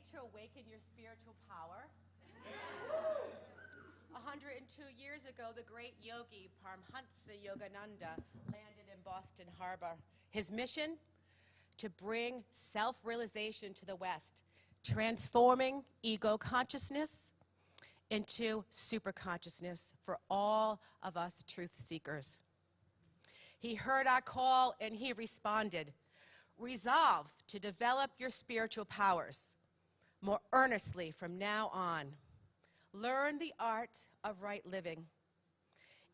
ready to awaken your spiritual power? 102 years ago, the great yogi Paramahansa Yogananda landed in Boston Harbor. His mission? To bring self-realization to the West, transforming ego consciousness into super consciousness for all of us truth seekers. He heard our call and he responded, resolve to develop your spiritual powers more earnestly from now on. Learn the art of right living.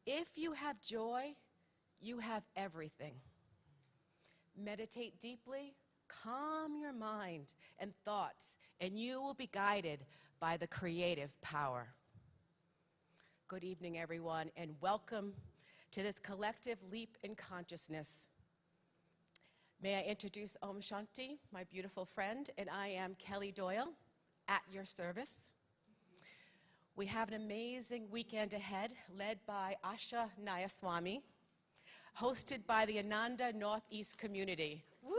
If you have joy, you have everything. Meditate deeply, calm your mind and thoughts, and you will be guided by the creative power. Good evening, everyone, and welcome to this collective leap in consciousness. May I introduce Om Shanti, my beautiful friend, and I am Kelly Doyle, at your service. We have an amazing weekend ahead, led by Asha Nayaswamy, hosted by the Ananda Northeast community. Woo!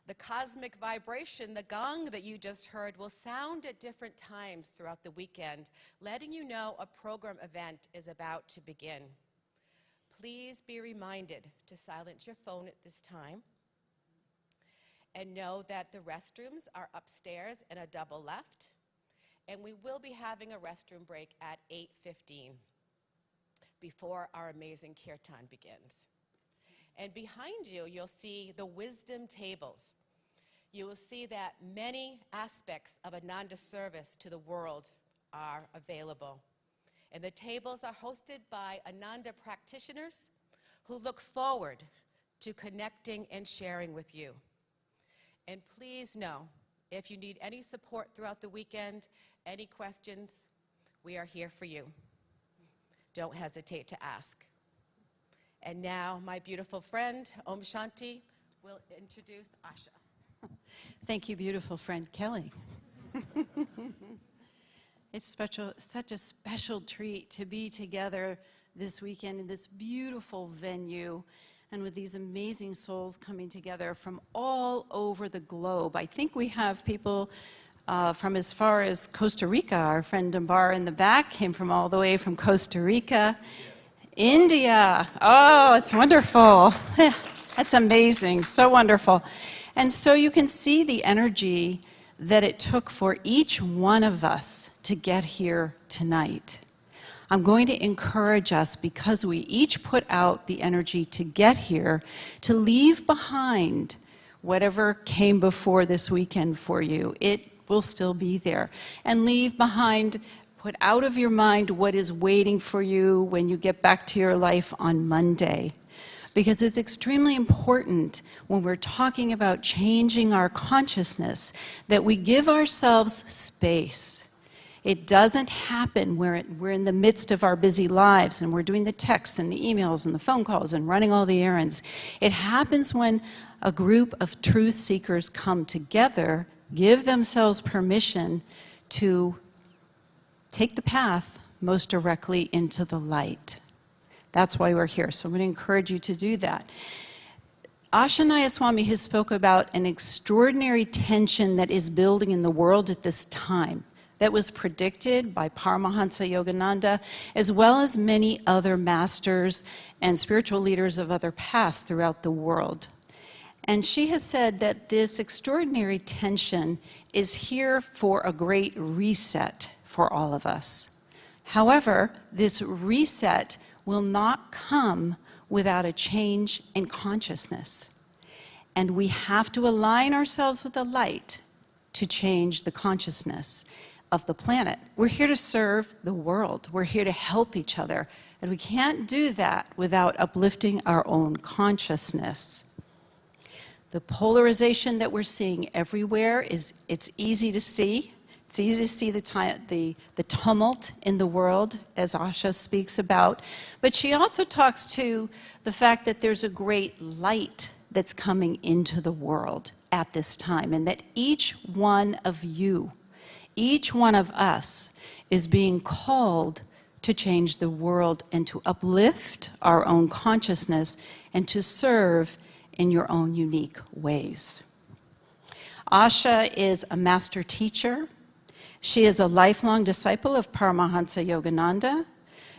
The cosmic vibration, the gong that you just heard, will sound at different times throughout the weekend, letting you know a program event is about to begin. Please be reminded to silence your phone at this time. And know that the restrooms are upstairs and a double left. And we will be having a restroom break at 8:15 before our amazing Kirtan begins. And behind you, you'll see the wisdom tables. You will see that many aspects of Ananda service to the world are available. And the tables are hosted by Ananda practitioners who look forward to connecting and sharing with you. And please know, if you need any support throughout the weekend, any questions, we are here for you. Don't hesitate to ask. And now, my beautiful friend, Om Shanti, will introduce Asha. Thank you, beautiful friend Kelly. It's such a special treat to be together this weekend in this beautiful venue and with these amazing souls coming together from all over the globe. I think we have people from as far as Costa Rica. Our friend Dambar in the back came from all the way from Costa Rica. India. Oh, it's wonderful. That's amazing. So wonderful. And so you can see the energy that it took for each one of us to get here tonight. I'm going to encourage us, because we each put out the energy to get here, to leave behind whatever came before this weekend for you. It will still be there. And leave behind, put out of your mind what is waiting for you when you get back to your life on Monday. Because it's extremely important when we're talking about changing our consciousness that we give ourselves space. It doesn't happen when we're in the midst of our busy lives and we're doing the texts and the emails and the phone calls and running all the errands. It happens when a group of truth seekers come together, give themselves permission to take the path most directly into the light. That's why we're here. So I'm going to encourage you to do that. Asha Nayaswamy has spoke about an extraordinary tension that is building in the world at this time, that was predicted by Paramahansa Yogananda, as well as many other masters and spiritual leaders of other paths throughout the world. And she has said that this extraordinary tension is here for a great reset for all of us. However, this reset will not come without a change in consciousness. And we have to align ourselves with the light to change the consciousness of the planet. We're here to serve the world. We're here to help each other. And we can't do that without uplifting our own consciousness. The polarization that we're seeing everywhere it's easy to see. It's easy to see the tumult in the world, as Asha speaks about. But she also talks to the fact that there's a great light that's coming into the world at this time, and that each one of you, each one of us, is being called to change the world and to uplift our own consciousness and to serve in your own unique ways. Asha is a master teacher. She is a lifelong disciple of Paramahansa Yogananda.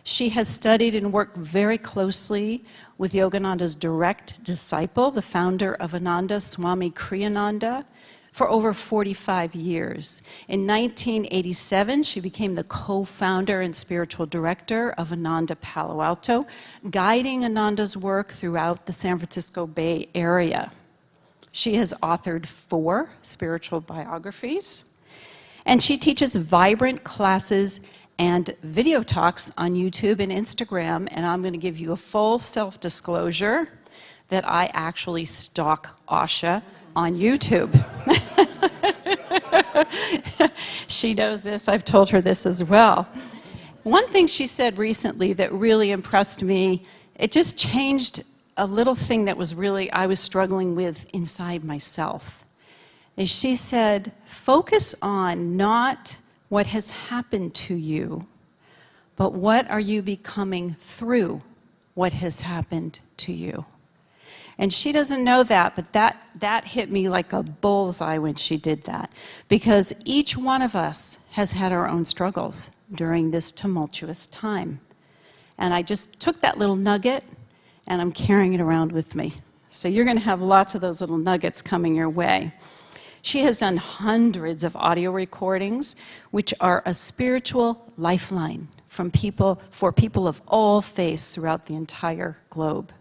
She has studied and worked very closely with Yogananda's direct disciple, the founder of Ananda, Swami Kriyananda, for over 45 years. In 1987, she became the co-founder and spiritual director of Ananda Palo Alto, guiding Ananda's work throughout the San Francisco Bay Area. She has authored 4 spiritual biographies, and she teaches vibrant classes and video talks on YouTube and Instagram, and I'm going to give you a full self-disclosure that I actually stalk Asha on YouTube. She knows this. I've told her this as well. One thing she said recently that really impressed me, it just changed a little thing that was really I was struggling with inside myself. Is she said, focus on not what has happened to you, but what are you becoming through what has happened to you? And she doesn't know that, but that hit me like a bullseye when she did that. Because each one of us has had our own struggles during this tumultuous time. And I just took that little nugget, and I'm carrying it around with me. So you're going to have lots of those little nuggets coming your way. She has done hundreds of audio recordings, which are a spiritual lifeline for people of all faiths throughout the entire globe.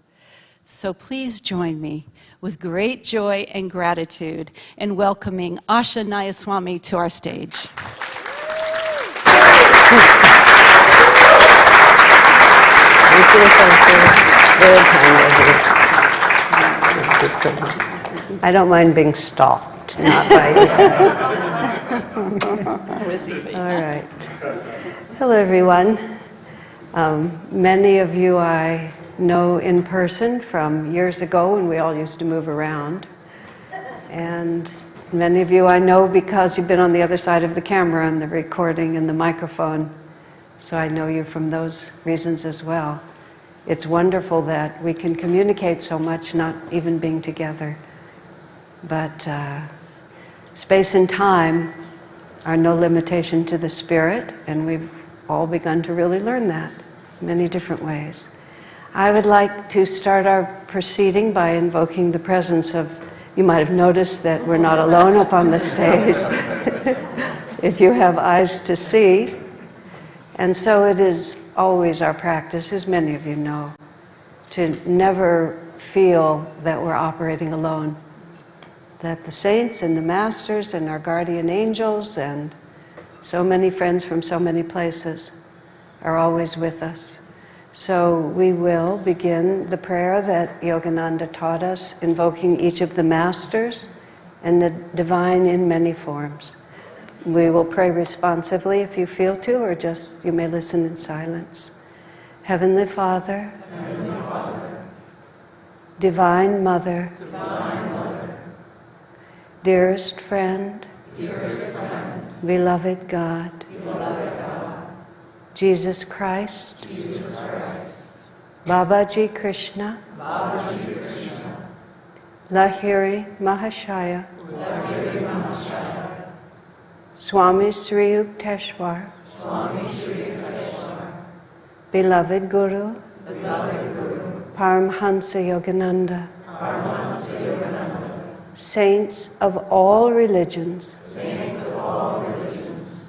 So please join me with great joy and gratitude in welcoming Asha Nayaswami to our stage. Thank you. Very kind of you. I don't mind being stalked, not by you. That was easy. All right. Hello, everyone. Many of you I know in person from years ago when we all used to move around. And many of you I know because you've been on the other side of the camera and the recording and the microphone. So I know you from those reasons as well. It's wonderful that we can communicate so much, not even being together. But space and time are no limitation to the spirit, and we've all begun to really learn that in many different ways. I would like to start our proceeding by invoking the presence of, you might have noticed that we're not alone up on the stage, if you have eyes to see. And so it is always our practice, as many of you know, to never feel that we're operating alone. That the saints and the masters and our guardian angels and so many friends from so many places are always with us. So we will begin the prayer that Yogananda taught us, invoking each of the masters and the divine in many forms. We will pray responsively if you feel to, or just you may listen in silence. Heavenly Father, Divine Mother, dearest friend, beloved God, Jesus Christ, Babaji Krishna, Lahiri Mahashaya, Swami Sri Yukteswar, beloved Guru, Paramhansa Yogananda, saints of all religions,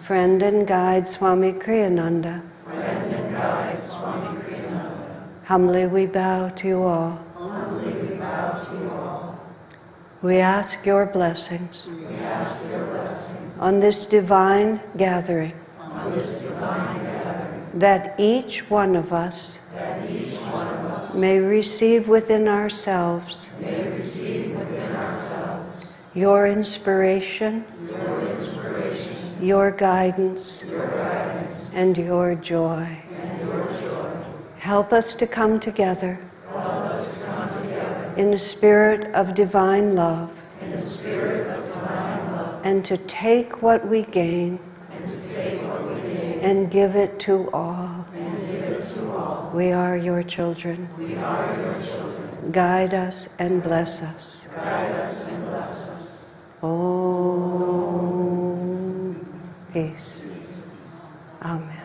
friend and guide Swami Kriyananda, humbly we bow to you all. We ask your blessings on this divine gathering, that each one of us may receive within ourselves your inspiration, your guidance, and your joy. Help us to come together in the spirit of divine love, and to take what we gain and give it to all. We are your children. We are your children. Guide us and bless us. Guide us and bless us. Om. Peace. Amen.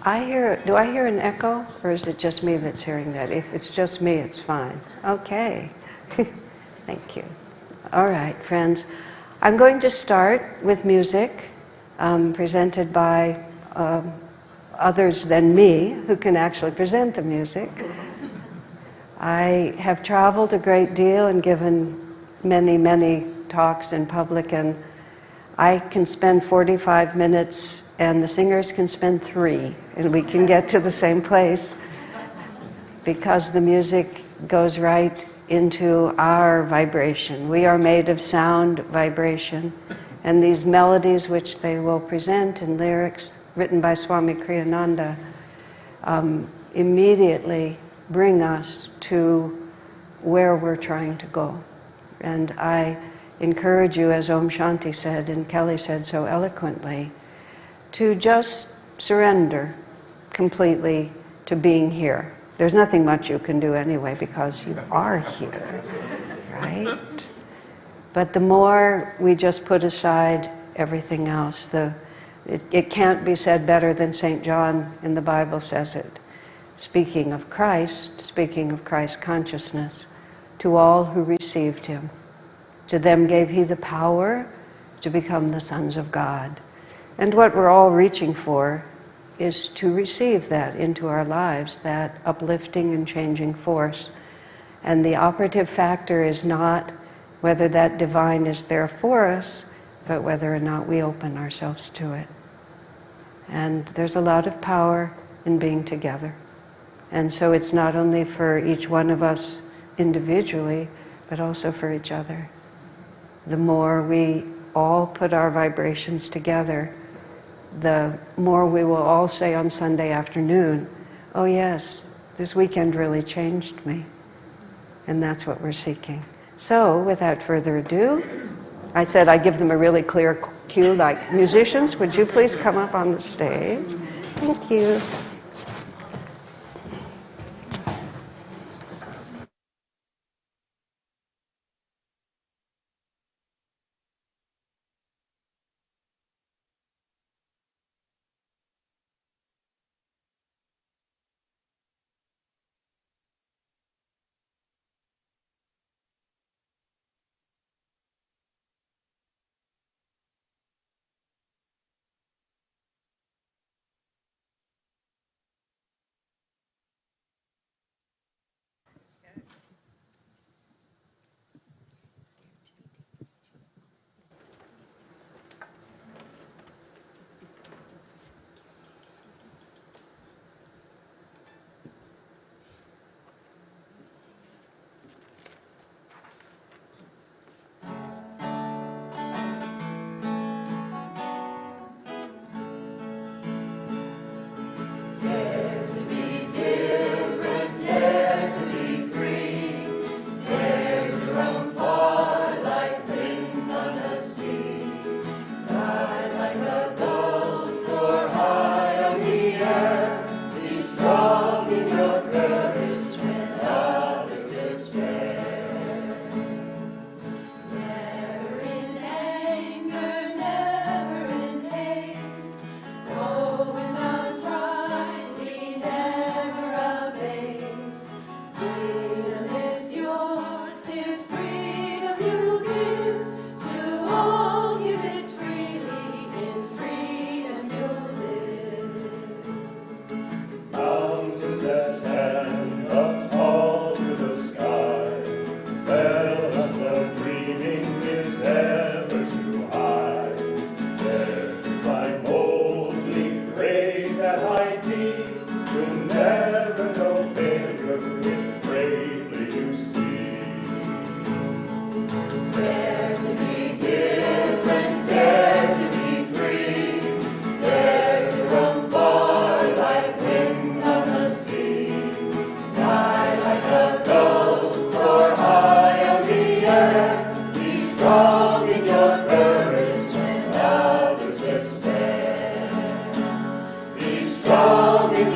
Do I hear an echo, or is it just me that's hearing that? If it's just me, it's fine. Okay. Thank you. All right, friends. I'm going to start with music presented by others than me who can actually present the music. I have traveled a great deal and given many, many talks in public, and I can spend 45 minutes and the singers can spend 3, and we can get to the same place because the music goes right into our vibration. We are made of sound vibration, and these melodies which they will present in lyrics written by Swami Kriyananda immediately bring us to where we're trying to go. And I encourage you, as Om Shanti said and Kelly said so eloquently, to just surrender completely to being here. There's nothing much you can do anyway because you are here, right? But the more we just put aside everything else, it can't be said better than St. John in the Bible says it. Speaking of Christ consciousness, to all who received him, to them gave he the power to become the sons of God. And what we're all reaching for is to receive that into our lives, that uplifting and changing force. And the operative factor is not whether that divine is there for us, but whether or not we open ourselves to it. And there's a lot of power in being together. And so it's not only for each one of us individually, but also for each other. The more we all put our vibrations together, the more we will all say on Sunday afternoon, oh yes, this weekend really changed me. And that's what we're seeking. So, without further ado, I said I give them a really clear cue, like, musicians, would you please come up on the stage? Thank you. Strong in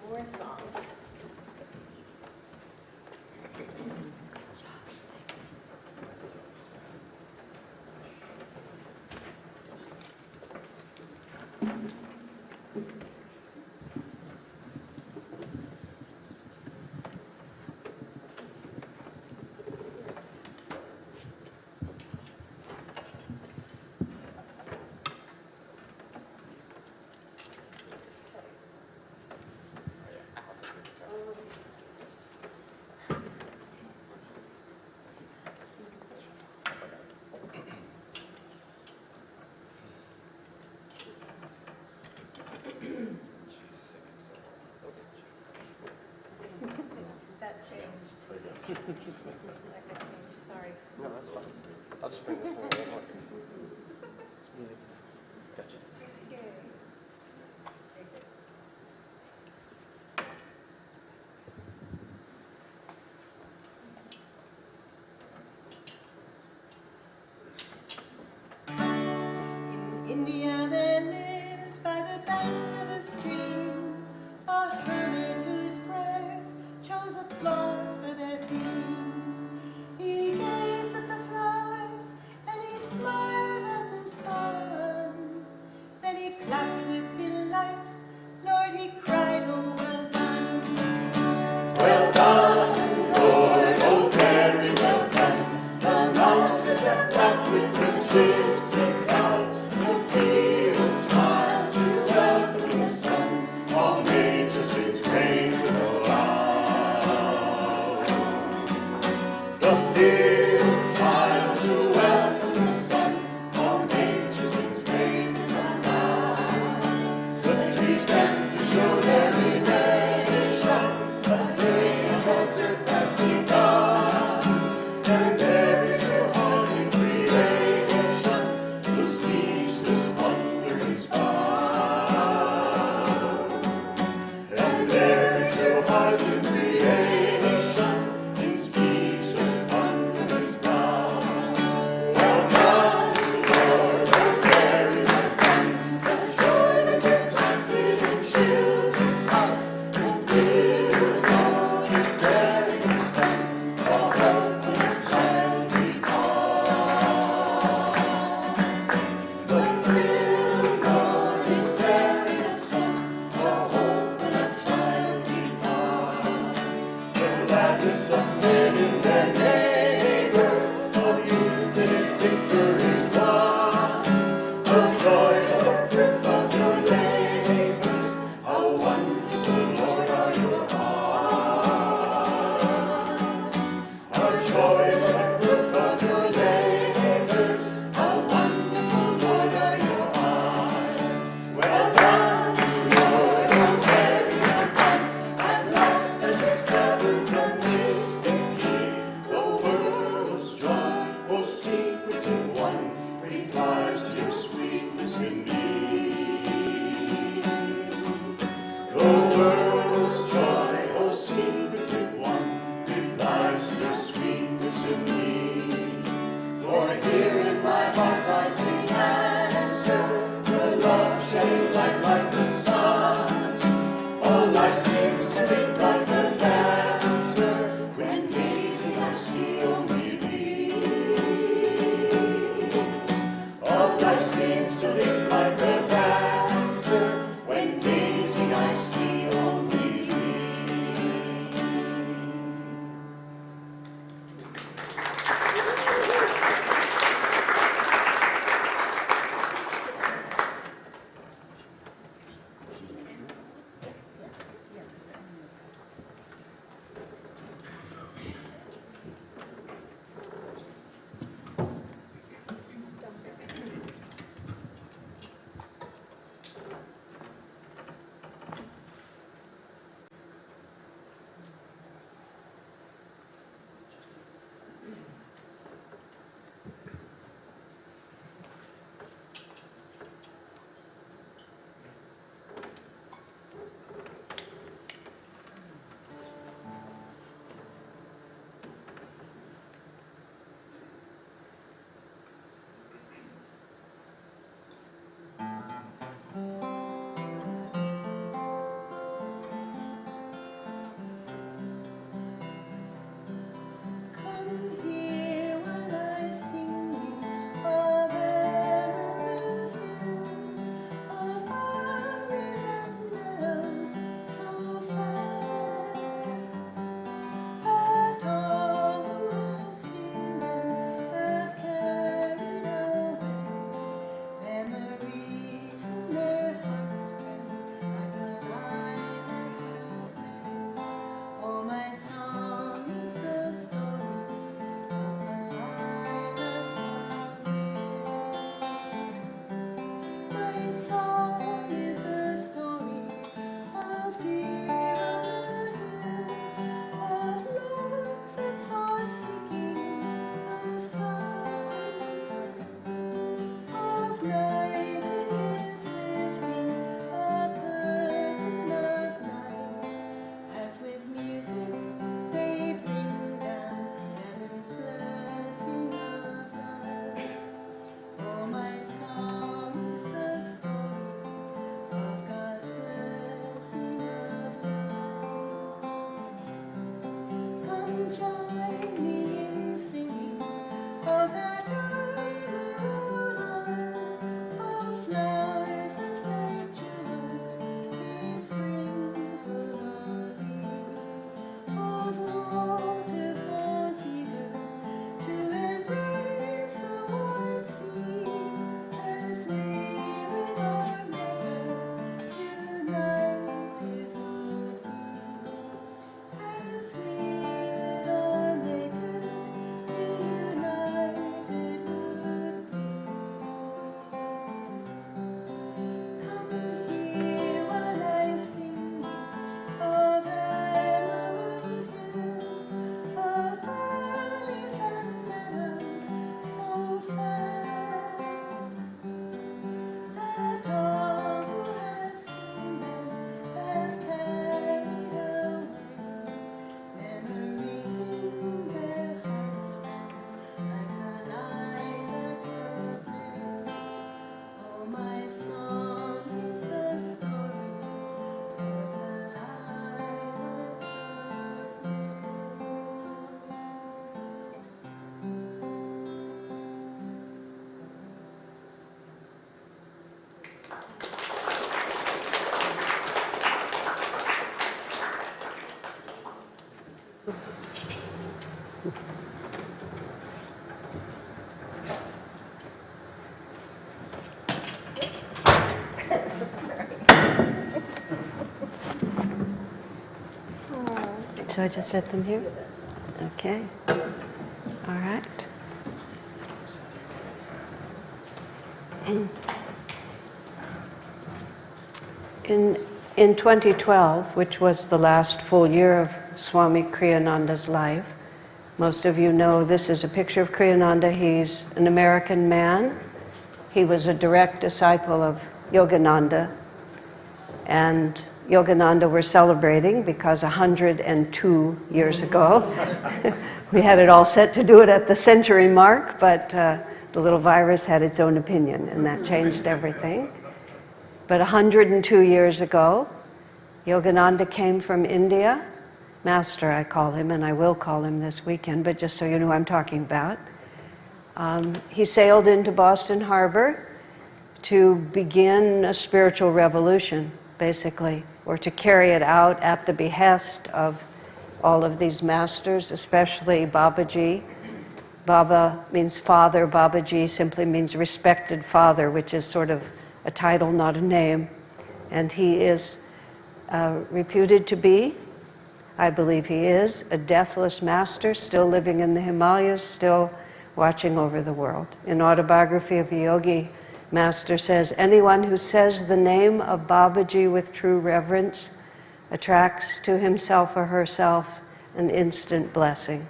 4 songs. That changed. That changed, sorry. No, that's fine. I'll just bring this in a little more. It's muted. Gotcha. Yay. In India there lived by the banks of a stream a hermit whose prayers chose applause for their theme. He gazed at the flowers and he smiled at the sun. Then he clapped with delight. Lord, he cried, oh, well done. Well done, Lord, oh very well done. The mountains that laugh with the gypsy clouds, the fields smile to welcome the sun. All nature sings praises aloud. The fields smile to welcome the sun. All nature sings praises aloud. The tree stands to show their elation. The day of God's earth has begun, and every true heart in creation, the speechless wonder is bound. And every true heart in creation, in speechless wonder is bound. Well done, Lord, oh very well done. Such joy that is planted in children's hearts, and will dawn in bearing the sun, all hope for the child becomes. The thrill dawn in bearing the sun, all hope for the child becomes. The gladness of men in their neighbors, of youth in its victories won. The joys of the birth of your labors, how wonderful, Lord, are your arms. Our joys of the birth of your labors, how wonderful, Lord, are your arms. Well done, Lord, oh very well done. At last I discovered the mystic key, the world's joy, oh secretive one, replies to your sweetness in me. The world's joy, oh secretive one, replies to your sweetness in me. For here in my heart lies the answer, your love shedding light like the sun. All life seems to leap like a dancer, when gazing I see only thee. All life seems to leap like a dancer, when gazing I see only So I just set them here? Okay. All right. In 2012, which was the last full year of Swami Kriyananda's life, most of you know this is a picture of Kriyananda. He's an American man. He was a direct disciple of Yogananda. And Yogananda we're celebrating because 102 years ago, we had it all set to do it at the century mark, but the little virus had its own opinion, and that changed everything. But 102 years ago, Yogananda came from India. Master, I call him, and I will call him this weekend, but just so you know who I'm talking about. He sailed into Boston Harbor to begin a spiritual revolution, basically, or to carry it out at the behest of all of these masters, especially Babaji. Baba means father. Babaji simply means respected father, which is sort of a title, not a name. And he is reputed to be, I believe he is, a deathless master, still living in the Himalayas, still watching over the world. In Autobiography of a Yogi, Master says, anyone who says the name of Babaji with true reverence attracts to himself or herself an instant blessing.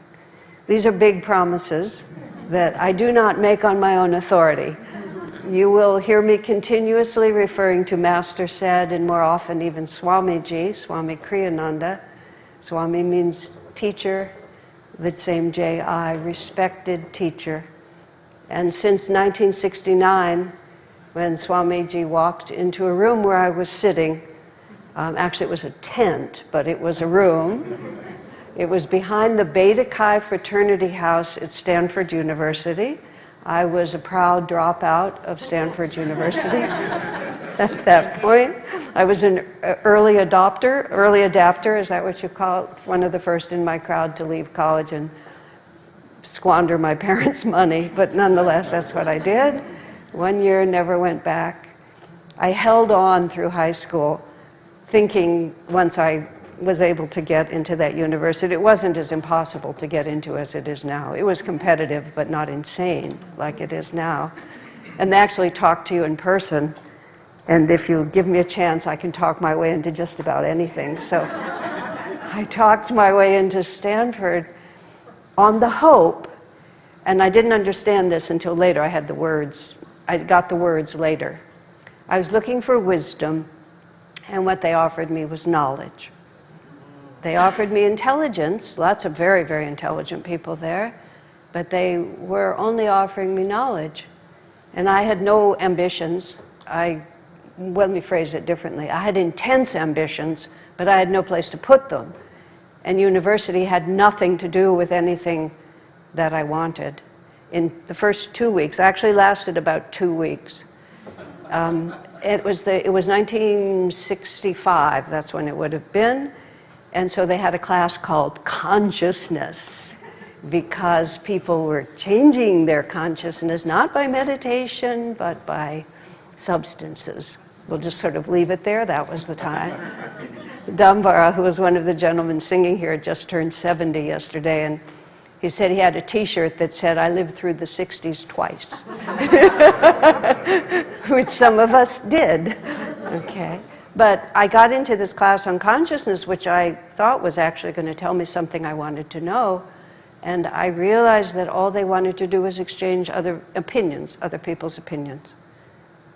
These are big promises that I do not make on my own authority. You will hear me continuously referring to Master said, and more often even Swamiji, Swami Kriyananda. Swami means teacher, the same J-I, respected teacher. And since 1969, when Swamiji walked into a room where I was sitting, actually it was a tent, but it was a room. It was behind the Beta Chi fraternity house at Stanford University. I was a proud dropout of Stanford University at that point. I was an early adapter, is that what you call it? One of the first in my crowd to leave college and squander my parents' money, but nonetheless, that's what I did. 1 year, never went back. I held on through high school, thinking once I was able to get into that university, it wasn't as impossible to get into as it is now. It was competitive, but not insane like it is now. And they actually talk to you in person. And if you give me a chance, I can talk my way into just about anything. So I talked my way into Stanford on the hope, and I didn't understand this until later. I had the words. I got the words later. I was looking for wisdom, and what they offered me was knowledge. They offered me intelligence, lots of very, very intelligent people there, but they were only offering me knowledge. And I had no ambitions. Let me phrase it differently. I had intense ambitions, but I had no place to put them. And university had nothing to do with anything that I wanted. In the first 2 weeks, actually lasted about 2 weeks. It was 1965, that's when it would have been. And so they had a class called Consciousness, because people were changing their consciousness, not by meditation, but by substances. We'll just sort of leave it there. That was the time. Dambara, who was one of the gentlemen singing here, just turned 70 yesterday, and he said he had a T-shirt that said, "I lived through the 60s twice," which some of us did. Okay. But I got into this class on consciousness, which I thought was actually going to tell me something I wanted to know. And I realized that all they wanted to do was exchange other opinions, other people's opinions.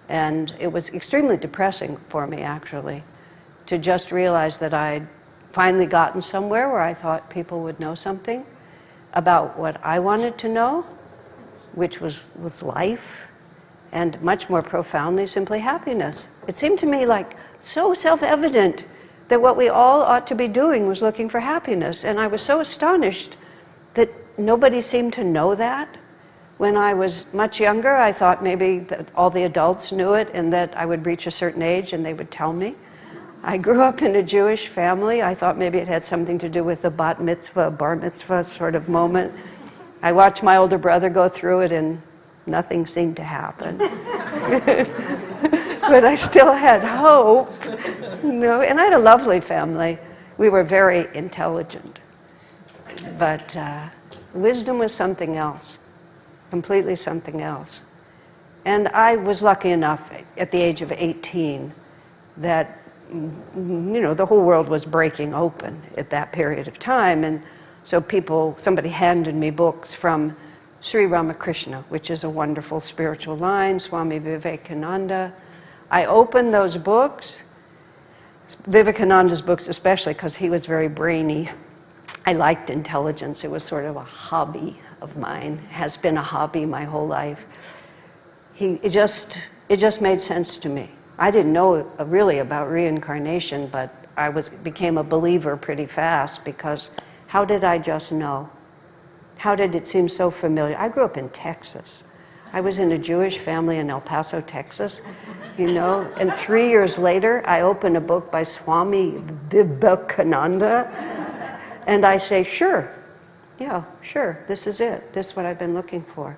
And it was extremely depressing for me, actually, to just realize that I'd finally gotten somewhere where I thought people would know something about what I wanted to know, which was life, and much more profoundly, simply happiness. It seemed to me like so self-evident that what we all ought to be doing was looking for happiness. And I was so astonished that nobody seemed to know that. When I was much younger, I thought maybe that all the adults knew it and that I would reach a certain age and they would tell me. I grew up in a Jewish family. I thought maybe it had something to do with the bat mitzvah, bar mitzvah sort of moment. I watched my older brother go through it and nothing seemed to happen. But I still had hope, you know, and I had a lovely family. We were very intelligent. But wisdom was something else, completely something else. And I was lucky enough at the age of 18 that, the whole world was breaking open at that period of time. And so somebody handed me books from Sri Ramakrishna, which is a wonderful spiritual line, Swami Vivekananda. I opened those books, Vivekananda's books especially, because he was very brainy. I liked intelligence. It was sort of a hobby of mine, has been a hobby my whole life. It just made sense to me. I didn't know really about reincarnation, but I became a believer pretty fast, because how did I just know? How did it seem so familiar? I grew up in Texas. I was in a Jewish family in El Paso, Texas, and 3 years later, I opened a book by Swami Vivekananda, and I say, sure, this is it. This is what I've been looking for.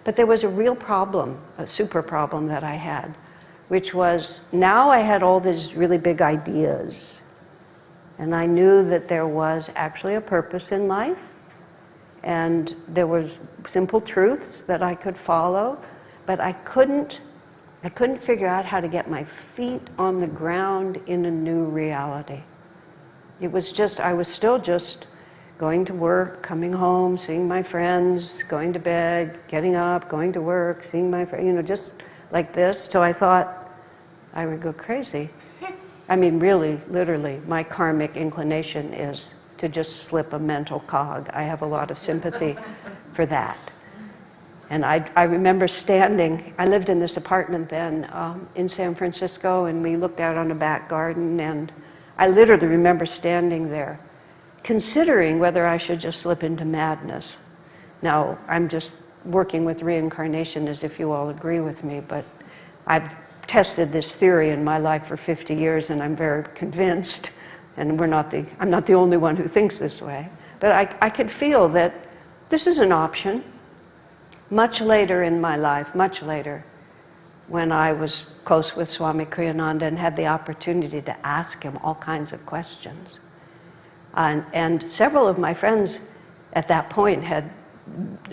But there was a real problem, a super problem that I had, which was now I had all these really big ideas, and I knew that there was actually a purpose in life, and there were simple truths that I could follow, but I couldn't figure out how to get my feet on the ground in a new reality. It was just, I was still just going to work, coming home, seeing my friends, going to bed, getting up, going to work, seeing my friends, just like this, till I thought I would go crazy. I mean, really, literally, my karmic inclination is to just slip a mental cog. I have a lot of sympathy for that. And I remember standing, I lived in this apartment then in San Francisco, and we looked out on a back garden, and I literally remember standing there, considering whether I should just slip into madness. Now, I'm just working with reincarnation as if you all agree with me, but I've tested this theory in my life for 50 years, and I'm very convinced, and I'm not the only one who thinks this way, but I could feel that this is an option. Much later in my life, much later, when I was close with Swami Kriyananda and had the opportunity to ask him all kinds of questions. And several of my friends at that point had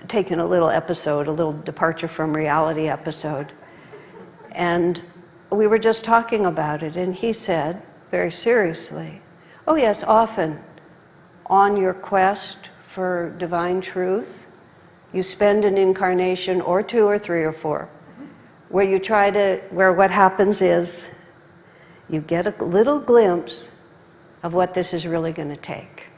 taken a little episode, a little departure from reality episode. And we were just talking about it, and he said, very seriously, oh yes, often on your quest for divine truth, you spend an incarnation or 2 or 3 or 4 where what happens is you get a little glimpse of what this is really going to take.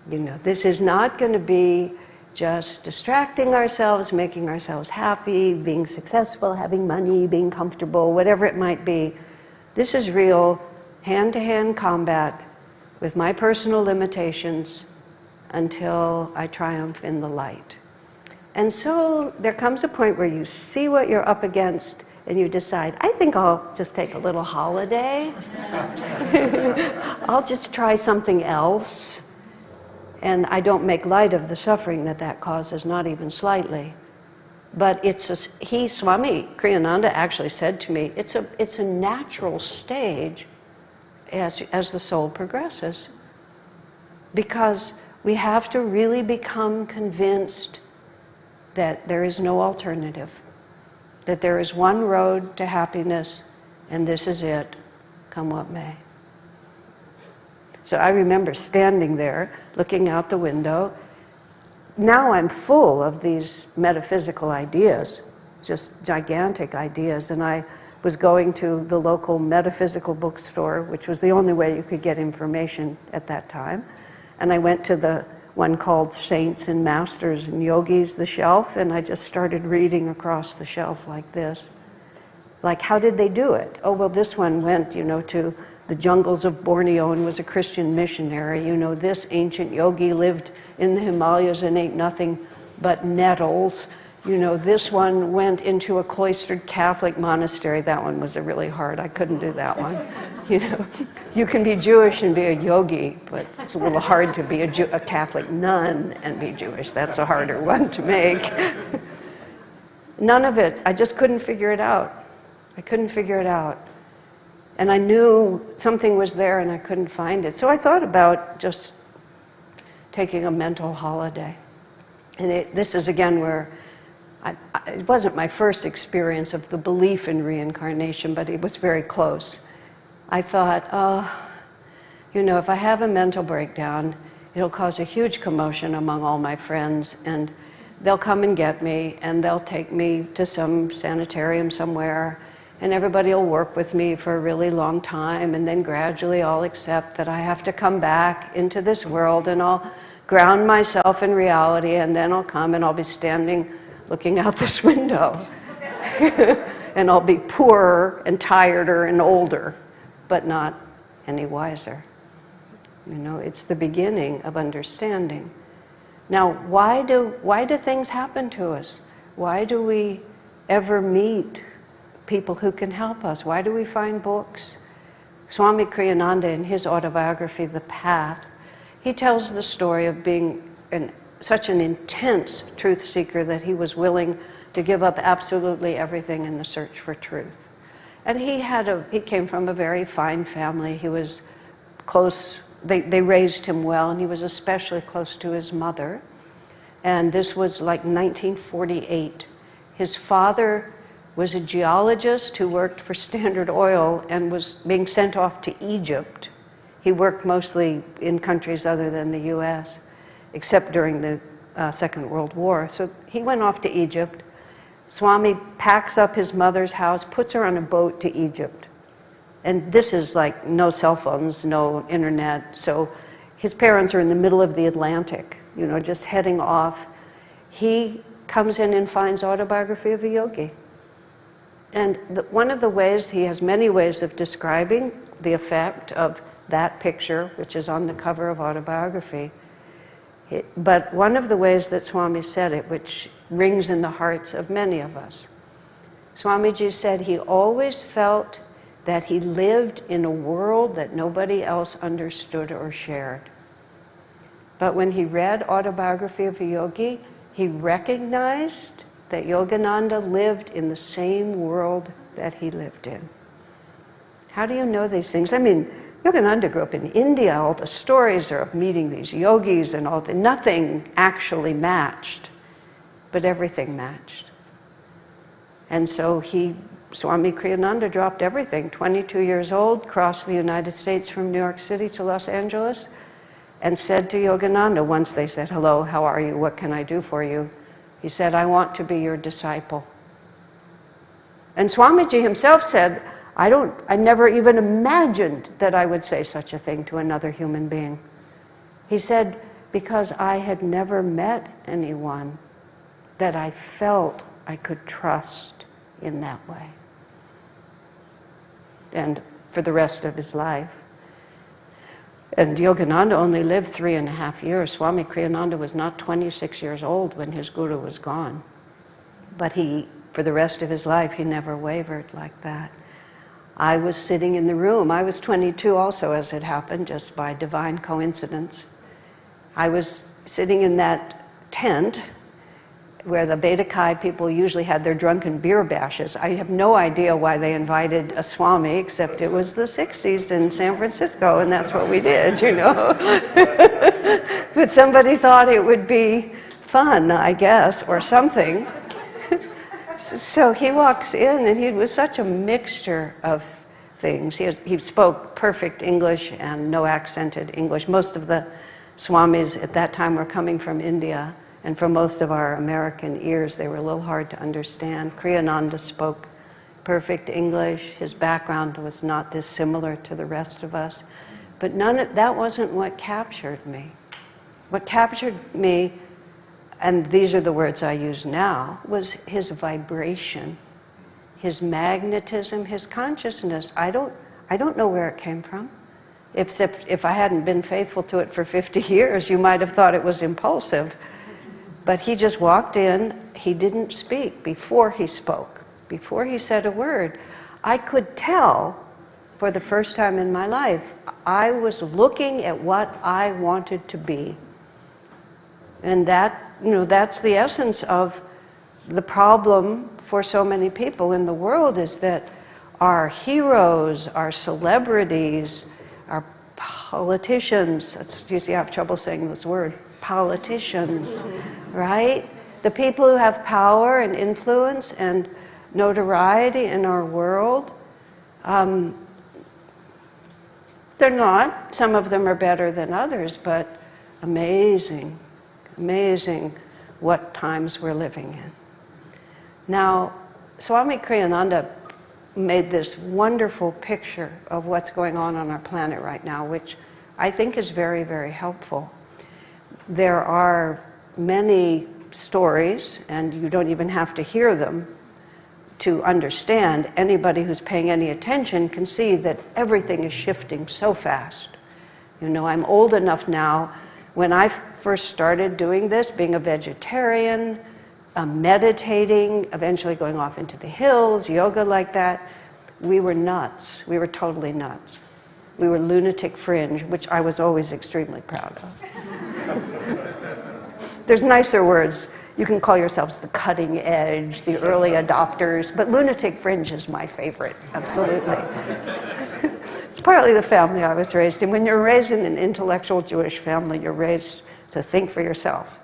This is not going to be just distracting ourselves, making ourselves happy, being successful, having money, being comfortable, whatever it might be. This is real hand-to-hand combat with my personal limitations until I triumph in the light. And so there comes a point where you see what you're up against and you decide, I think I'll just take a little holiday. I'll just try something else. And I don't make light of the suffering that causes, not even slightly. But Swami Kriyananda actually said to me, it's a natural stage as the soul progresses. Because we have to really become convinced that there is no alternative, that there is one road to happiness, and this is it, come what may. So I remember standing there, looking out the window. Now I'm full of these metaphysical ideas, just gigantic ideas, and I was going to the local metaphysical bookstore, which was the only way you could get information at that time, and I went to the one called Saints and Masters and Yogis, the shelf, and I just started reading across the shelf like this. Like, how did they do it? Oh, well, this one went, to the jungles of Borneo and was a Christian missionary. This ancient yogi lived in the Himalayas and ate nothing but nettles. This one went into a cloistered Catholic monastery. That one was really hard. I couldn't do that one. You can be Jewish and be a yogi, but it's a little hard to be a Catholic nun and be Jewish. That's a harder one to make. None of it. I just couldn't figure it out. I couldn't figure it out. And I knew something was there and I couldn't find it. So I thought about just taking a mental holiday. And this is again where it wasn't my first experience of the belief in reincarnation, but it was very close. I thought, oh, you know, if I have a mental breakdown, it'll cause a huge commotion among all my friends, and they'll come and get me, and they'll take me to some sanitarium somewhere, and everybody will work with me for a really long time, and then gradually I'll accept that I have to come back into this world, and I'll ground myself in reality, and then I'll come and I'll be standing looking out this window. And I'll be poorer and tireder and older, but not any wiser. You know, it's the beginning of understanding. Now, why do things happen to us? Why do we ever meet people who can help us? Why do we find books? Swami Kriyananda, in his autobiography, The Path, he tells the story of being such an intense truth seeker that he was willing to give up absolutely everything in the search for truth. And he came from a very fine family. He was close, they raised him well, and he was especially close to his mother. And this was like 1948. His father was a geologist who worked for Standard Oil and was being sent off to Egypt. He worked mostly in countries other than the US, except during the Second World War. So he went off to Egypt. Swami packs up his mother's house, puts her on a boat to Egypt. And this is like no cell phones, no internet. So his parents are in the middle of the Atlantic, you know, just heading off. He comes in and finds Autobiography of a Yogi. And one of the ways, he has many ways of describing the effect of that picture, which is on the cover of Autobiography. But one of the ways that Swami said it, which rings in the hearts of many of us, Swamiji said he always felt that he lived in a world that nobody else understood or shared. But when he read Autobiography of a Yogi, he recognized that Yogananda lived in the same world that he lived in. How do you know these things? I mean, Yogananda grew up in India. All the stories are of meeting these yogis and all nothing actually matched, but everything matched. And so Swami Kriyananda dropped everything, 22 years old, crossed the United States from New York City to Los Angeles, and said to Yogananda, once they said, "Hello, how are you? What can I do for you?" He said, "I want to be your disciple." And Swamiji himself said, I never even imagined that I would say such a thing to another human being. He said, because I had never met anyone that I felt I could trust in that way. And for the rest of his life. And Yogananda only lived 3.5 years. Swami Kriyananda was not 26 years old when his guru was gone. But for the rest of his life, he never wavered like that. I was sitting in the room. I was 22 also, as it happened, just by divine coincidence. I was sitting in that tent where the Beta Kai people usually had their drunken beer bashes. I have no idea why they invited a Swami, except it was the 60s in San Francisco, and that's what we did, you know. But somebody thought it would be fun, I guess, or something. So he walks in, and he was such a mixture of things. He spoke perfect English and no accented English. Most of the Swamis at that time were coming from India, and for most of our American ears, they were a little hard to understand. Kriyananda spoke perfect English. His background was not dissimilar to the rest of us. But that wasn't what captured me. What captured me, and these are the words I use now, was his vibration, his magnetism, his consciousness. I don't know where it came from. Except if I hadn't been faithful to it for 50 years, you might have thought it was impulsive. But he just walked in, he didn't speak before he spoke, before he said a word. I could tell, for the first time in my life, I was looking at what I wanted to be. And that's the essence of the problem for so many people in the world, is that our heroes, our celebrities, our politicians, you see I have trouble saying this word, politicians, right? The people who have power and influence and notoriety in our world, they're not. Some of them are better than others, but amazing, amazing what times we're living in. Now, Swami Kriyananda made this wonderful picture of what's going on our planet right now, which I think is very, very helpful. There are many stories, and you don't even have to hear them to understand. Anybody who's paying any attention can see that everything is shifting so fast. You know, I'm old enough now. When I first started doing this, being a vegetarian, meditating, eventually going off into the hills, yoga like that, we were nuts. We were totally nuts. We were lunatic fringe, which I was always extremely proud of. There's nicer words. You can call yourselves the cutting edge, the early adopters, but lunatic fringe is my favorite, absolutely. It's partly the family I was raised in. When you're raised in an intellectual Jewish family, you're raised to think for yourself,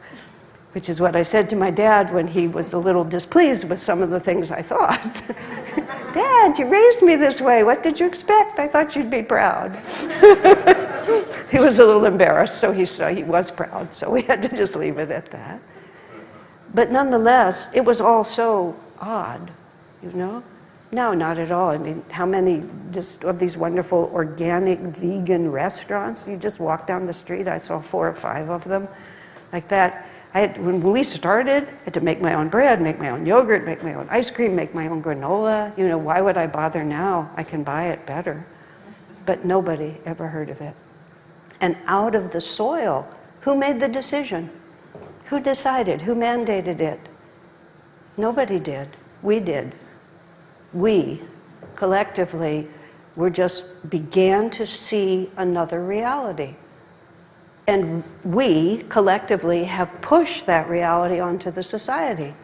which is what I said to my dad when he was a little displeased with some of the things I thought. Dad, you raised me this way. What did you expect? I thought you'd be proud. He was a little embarrassed, so he was proud, so we had to just leave it at that. But nonetheless, it was all so odd, you know? No, not at all. I mean, how many just of these wonderful organic vegan restaurants? You just walk down the street, I saw 4 or 5 of them like that. When we started, I had to make my own bread, make my own yogurt, make my own ice cream, make my own granola. You know, why would I bother now? I can buy it better. But nobody ever heard of it. And out of the soil, who made the decision? Who decided? Who mandated it? Nobody did. We did. We, collectively, began to see another reality. And we, collectively, have pushed that reality onto the society,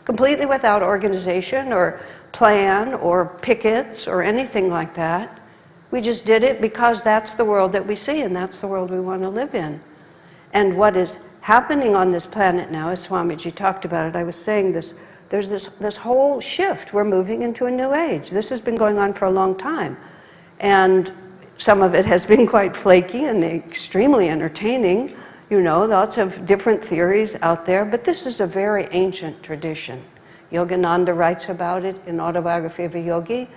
completely without organization or plan or pickets or anything like that. We just did it because that's the world that we see and that's the world we want to live in. And what is happening on this planet now, as Swamiji talked about it, I was saying this, there's this whole shift. We're moving into a new age. This has been going on for a long time. And some of it has been quite flaky and extremely entertaining, you know, lots of different theories out there, but this is a very ancient tradition. Yogananda writes about it in Autobiography of a Yogi.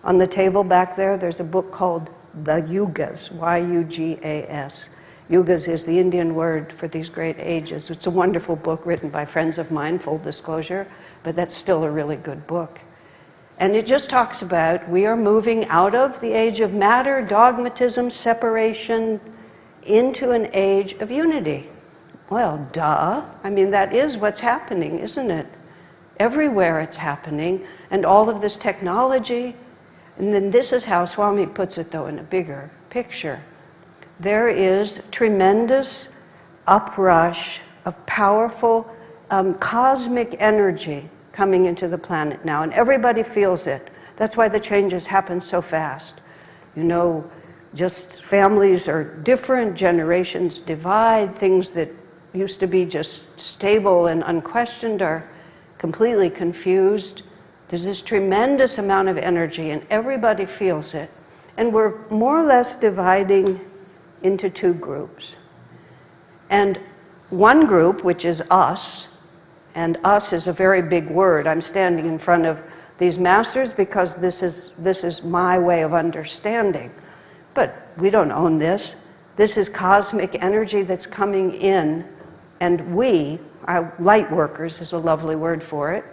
On the table back there, there's a book called The Yugas, Y-U-G-A-S. Yugas is the Indian word for these great ages. It's a wonderful book written by friends of mine, full disclosure, but that's still a really good book. And it just talks about we are moving out of the age of matter, dogmatism, separation, into an age of unity. Well, duh. I mean, that is what's happening, isn't it? Everywhere it's happening, and all of this technology. And then this is how Swami puts it, though, in a bigger picture. There is tremendous uprush of powerful cosmic energy coming into the planet now, and everybody feels it. That's why the changes happen so fast. You know, just families are different, generations divide, things that used to be just stable and unquestioned are completely confused. There's this tremendous amount of energy, and everybody feels it. And we're more or less dividing into 2 groups. And one group, which is us, and us is a very big word. I'm standing in front of these masters because this is my way of understanding. But we don't own this. This is cosmic energy that's coming in, and we, our light workers is a lovely word for it,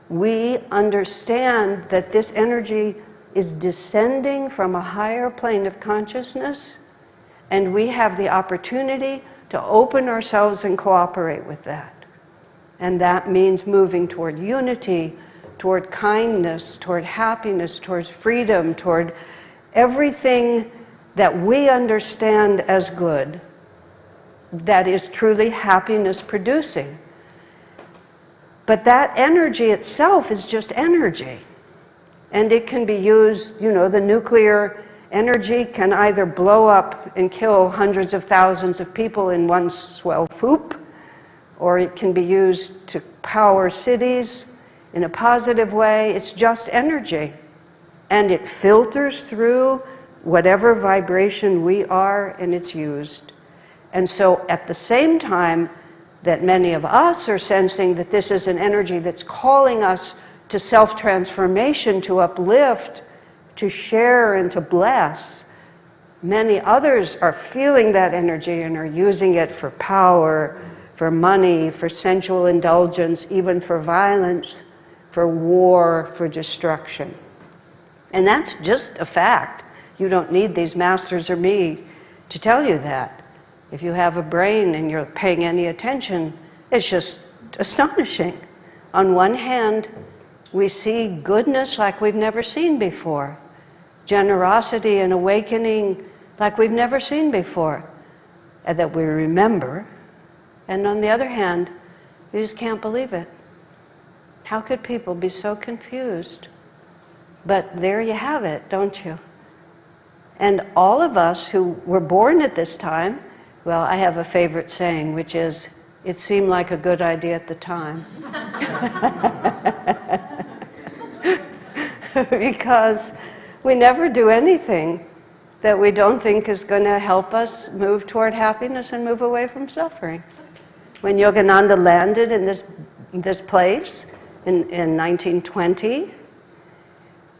we understand that this energy is descending from a higher plane of consciousness, and we have the opportunity to open ourselves and cooperate with that. And that means moving toward unity, toward kindness, toward happiness, toward freedom, toward everything that we understand as good, that is truly happiness producing. But that energy itself is just energy. And it can be used, you know, the nuclear energy can either blow up and kill hundreds of thousands of people in one swell whoop, or it can be used to power cities in a positive way. It's just energy. And it filters through whatever vibration we are, and it's used. And so at the same time that many of us are sensing that this is an energy that's calling us to self-transformation, to uplift, to share, and to bless, many others are feeling that energy and are using it for power, for money, for sensual indulgence, even for violence, for war, for destruction. And that's just a fact. You don't need these masters or me to tell you that. If you have a brain and you're paying any attention, it's just astonishing. On one hand, we see goodness like we've never seen before, generosity and awakening like we've never seen before, and that we remember. And on the other hand, you just can't believe it. How could people be so confused? But there you have it, don't you? And all of us who were born at this time, well, I have a favorite saying, which is, it seemed like a good idea at the time. Because we never do anything that we don't think is going to help us move toward happiness and move away from suffering. When Yogananda landed in this place in 1920,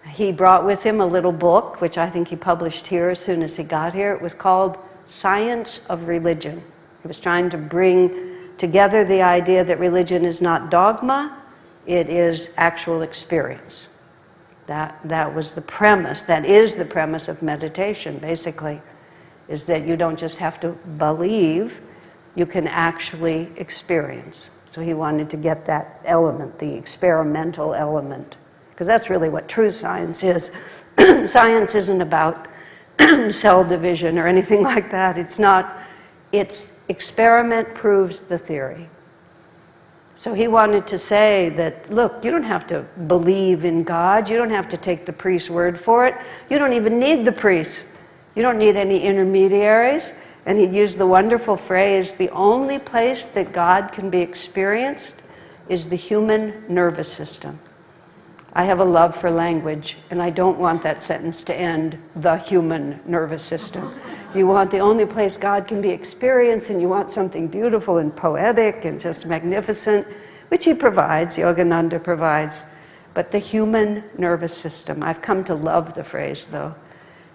he brought with him a little book, which I think he published here as soon as he got here. It was called Science of Religion. He was trying to bring together the idea that religion is not dogma, it is actual experience. That was the premise, that is the premise of meditation, basically, is that you don't just have to believe, you can actually experience. So he wanted to get that element, the experimental element, because that's really what true science is. Science isn't about cell division or anything like that. It's not. It's experiment proves the theory. So he wanted to say that, look, you don't have to believe in God. You don't have to take the priest's word for it. You don't even need the priest. You don't need any intermediaries. And he used the wonderful phrase, the only place that God can be experienced is the human nervous system. I have a love for language, and I don't want that sentence to end, the human nervous system. You want the only place God can be experienced, and you want something beautiful and poetic and just magnificent, which he provides, Yogananda provides. But the human nervous system, I've come to love the phrase, though,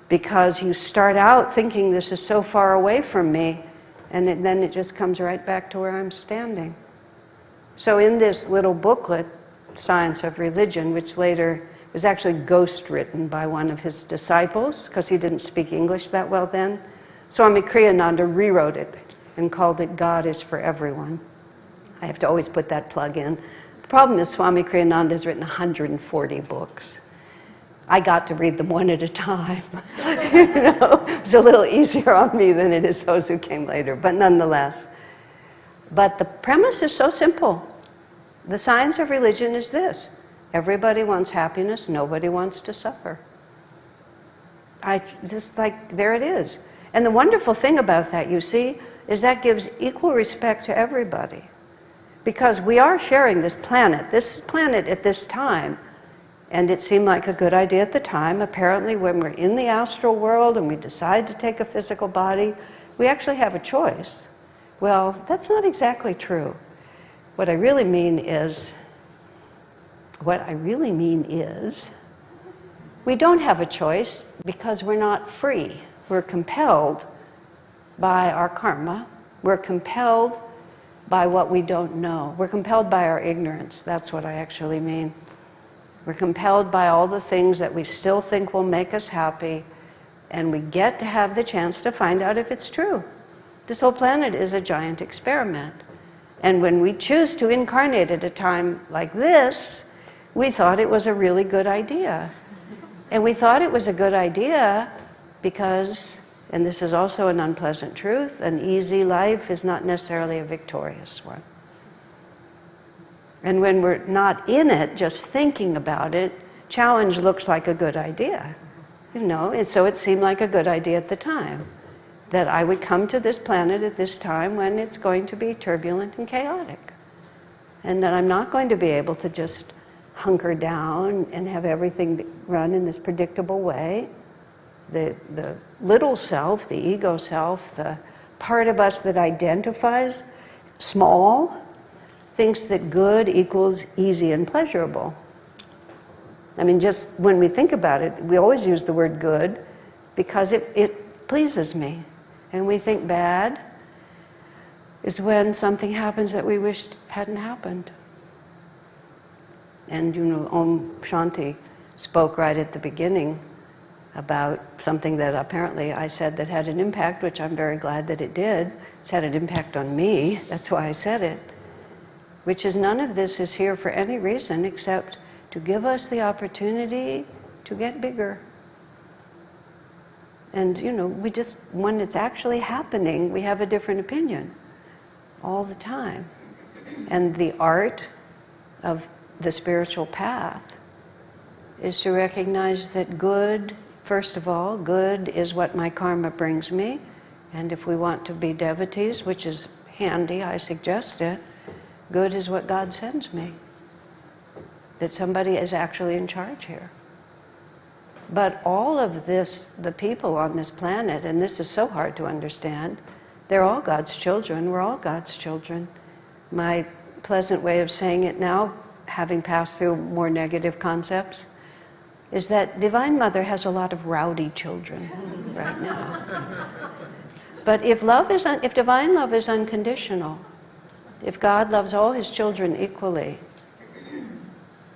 because you start out thinking this is so far away from me, and then it just comes right back to where I'm standing. So in this little booklet, Science of Religion, which later was actually ghost-written by one of his disciples, because he didn't speak English that well then, Swami Kriyananda rewrote it and called it God is for Everyone. I have to always put that plug in. The problem is Swami Kriyananda has written 140 books. I got to read them one at a time. You know, it was a little easier on me than it is those who came later, but nonetheless. But the premise is so simple. The science of religion is this: everybody wants happiness, nobody wants to suffer. There it is. And the wonderful thing about that, you see, is that gives equal respect to everybody. Because we are sharing this planet at this time, and it seemed like a good idea at the time. Apparently, when we're in the astral world and we decide to take a physical body, we actually have a choice. Well, that's not exactly true. What I really mean is, we don't have a choice because we're not free. We're compelled by our karma. We're compelled by what we don't know. We're compelled by our ignorance. That's what I actually mean. We're compelled by all the things that we still think will make us happy, and we get to have the chance to find out if it's true. This whole planet is a giant experiment. And when we choose to incarnate at a time like this, we thought it was a really good idea. And we thought it was a good idea because, and this is also an unpleasant truth, an easy life is not necessarily a victorious one. And when we're not in it, just thinking about it, challenge looks like a good idea, you know, and so it seemed like a good idea at the time that I would come to this planet at this time when it's going to be turbulent and chaotic, and that I'm not going to be able to just hunker down and have everything run in this predictable way. The little self, the ego self, the part of us that identifies small, thinks that good equals easy and pleasurable. I mean, just when we think about it, we always use the word good because it pleases me. And we think bad is when something happens that we wished hadn't happened. And you know, Om Shanti spoke right at the beginning about something that apparently I said that had an impact, which I'm very glad that it did. It's had an impact on me, that's why I said it, which is none of this is here for any reason except to give us the opportunity to get bigger. And you know, we just, when it's actually happening, we have a different opinion all the time. And the art of the spiritual path is to recognize that good, first of all, good is what my karma brings me. And if we want to be devotees, which is handy, I suggest it, good is what God sends me. That somebody is actually in charge here. But all of this, the people on this planet, and this is so hard to understand, they're all God's children, we're all God's children. My pleasant way of saying it now, having passed through more negative concepts, is that Divine Mother has a lot of rowdy children right now. But if divine love is unconditional, if God loves all his children equally,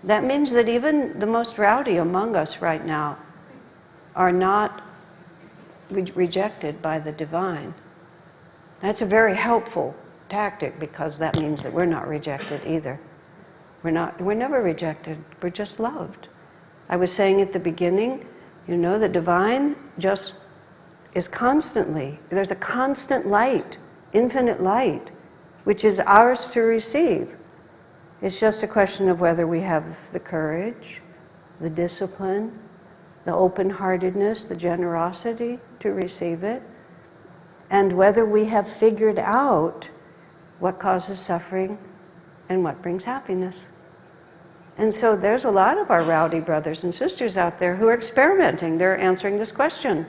that means that even the most rowdy among us right now are not rejected by the divine. That's a very helpful tactic because that means that we're not rejected either. We're never rejected, we're just loved. I was saying at the beginning, you know, the divine just is constantly, there's a constant light, infinite light, which is ours to receive. It's just a question of whether we have the courage, the discipline, the open-heartedness, the generosity to receive it, and whether we have figured out what causes suffering and what brings happiness. And so there's a lot of our rowdy brothers and sisters out there who are experimenting. They're answering this question.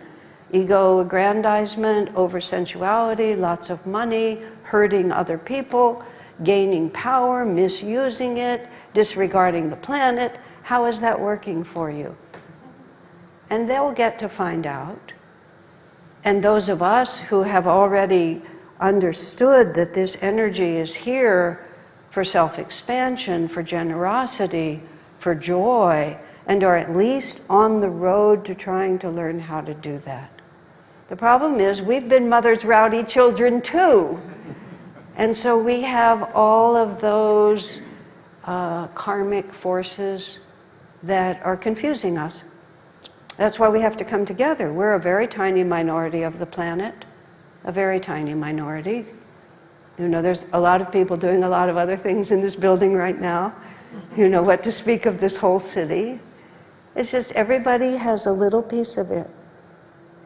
Ego aggrandizement, over-sensuality, lots of money, hurting other people, gaining power, misusing it, disregarding the planet. How is that working for you? And they'll get to find out. And those of us who have already understood that this energy is here for self-expansion, for generosity, for joy, and are at least on the road to trying to learn how to do that. The problem is we've been mother's rowdy children too. And so we have all of those karmic forces that are confusing us. That's why we have to come together. We're a very tiny minority of the planet, a very tiny minority. You know, there's a lot of people doing a lot of other things in this building right now. You know, what to speak of this whole city. It's just everybody has a little piece of it.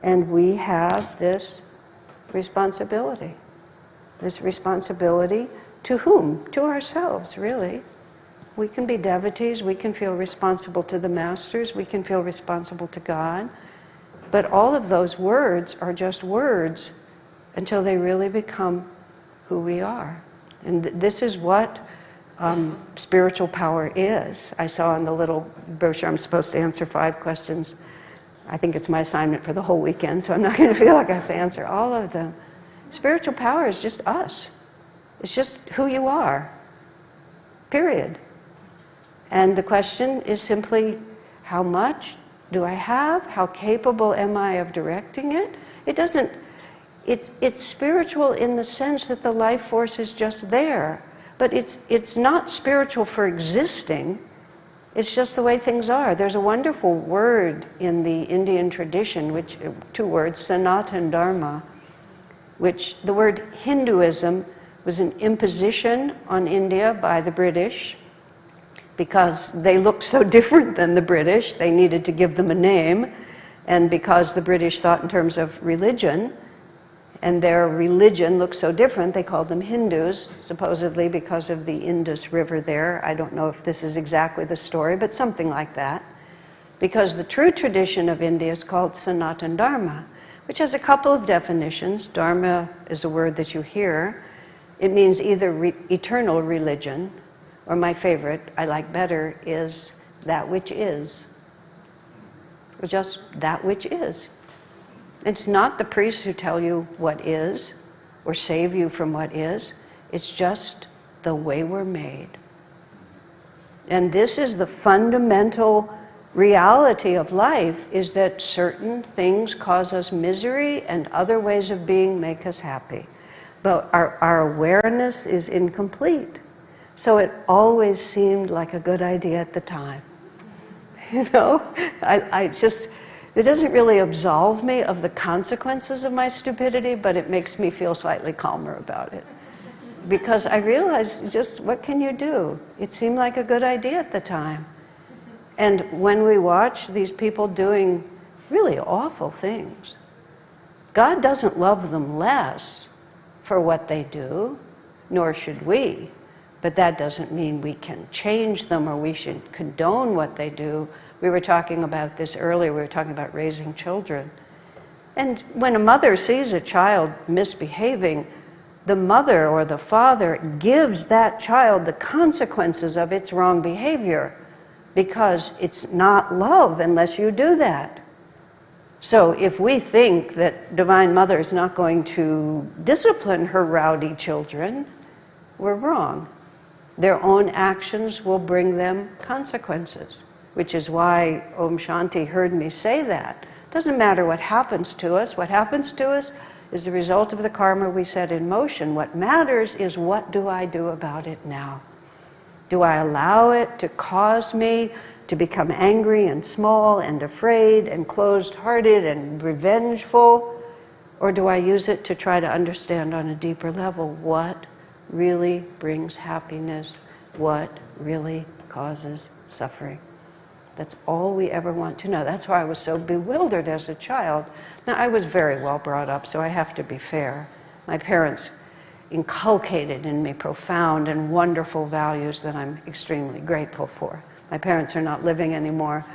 And we have this responsibility. This responsibility to whom? To ourselves, really. We can be devotees, we can feel responsible to the masters, we can feel responsible to God. But all of those words are just words until they really become who we are. And this is what spiritual power is. I saw in the little brochure, I'm supposed to answer 5 questions. I think it's my assignment for the whole weekend, so I'm not going to feel like I have to answer all of them. Spiritual power is just us. It's just who you are, period. And the question is simply, how much do I have? How capable am I of directing it? It's spiritual in the sense that the life force is just there. But it's not spiritual for existing. It's just the way things are. There's a wonderful word in the Indian tradition, which 2 words, Sanatan Dharma, which the word Hinduism was an imposition on India by the British because they looked so different than the British, they needed to give them a name. And because the British thought in terms of religion, and their religion looked so different, they called them Hindus, supposedly because of the Indus River there. I don't know if this is exactly the story, but something like that. Because the true tradition of India is called Sanatana Dharma, which has a couple of definitions. Dharma is a word that you hear. It means either eternal religion, or my favorite, I like better, is that which is. Or just that which is. It's not the priests who tell you what is, or save you from what is. It's just the way we're made. And this is the fundamental reality of life, is that certain things cause us misery and other ways of being make us happy. But our awareness is incomplete. So it always seemed like a good idea at the time. You know, it doesn't really absolve me of the consequences of my stupidity, but it makes me feel slightly calmer about it. Because I realize, just what can you do? It seemed like a good idea at the time. And when we watch these people doing really awful things, God doesn't love them less for what they do, nor should we. But that doesn't mean we can change them or we should condone what they do. We were talking about this earlier. We were talking about raising children. And when a mother sees a child misbehaving, the mother or the father gives that child the consequences of its wrong behavior, because it's not love unless you do that. So if we think that Divine Mother is not going to discipline her rowdy children, we're wrong. Their own actions will bring them consequences, which is why Om Shanti heard me say that. It doesn't matter what happens to us. What happens to us is the result of the karma we set in motion. What matters is, what do I do about it now? Do I allow it to cause me to become angry and small and afraid and closed-hearted and revengeful? Or do I use it to try to understand on a deeper level what really brings happiness, what really causes suffering? That's all we ever want to know. That's why I was so bewildered as a child. Now, I was very well brought up, so I have to be fair. My parents inculcated in me profound and wonderful values that I'm extremely grateful for. My parents are not living anymore,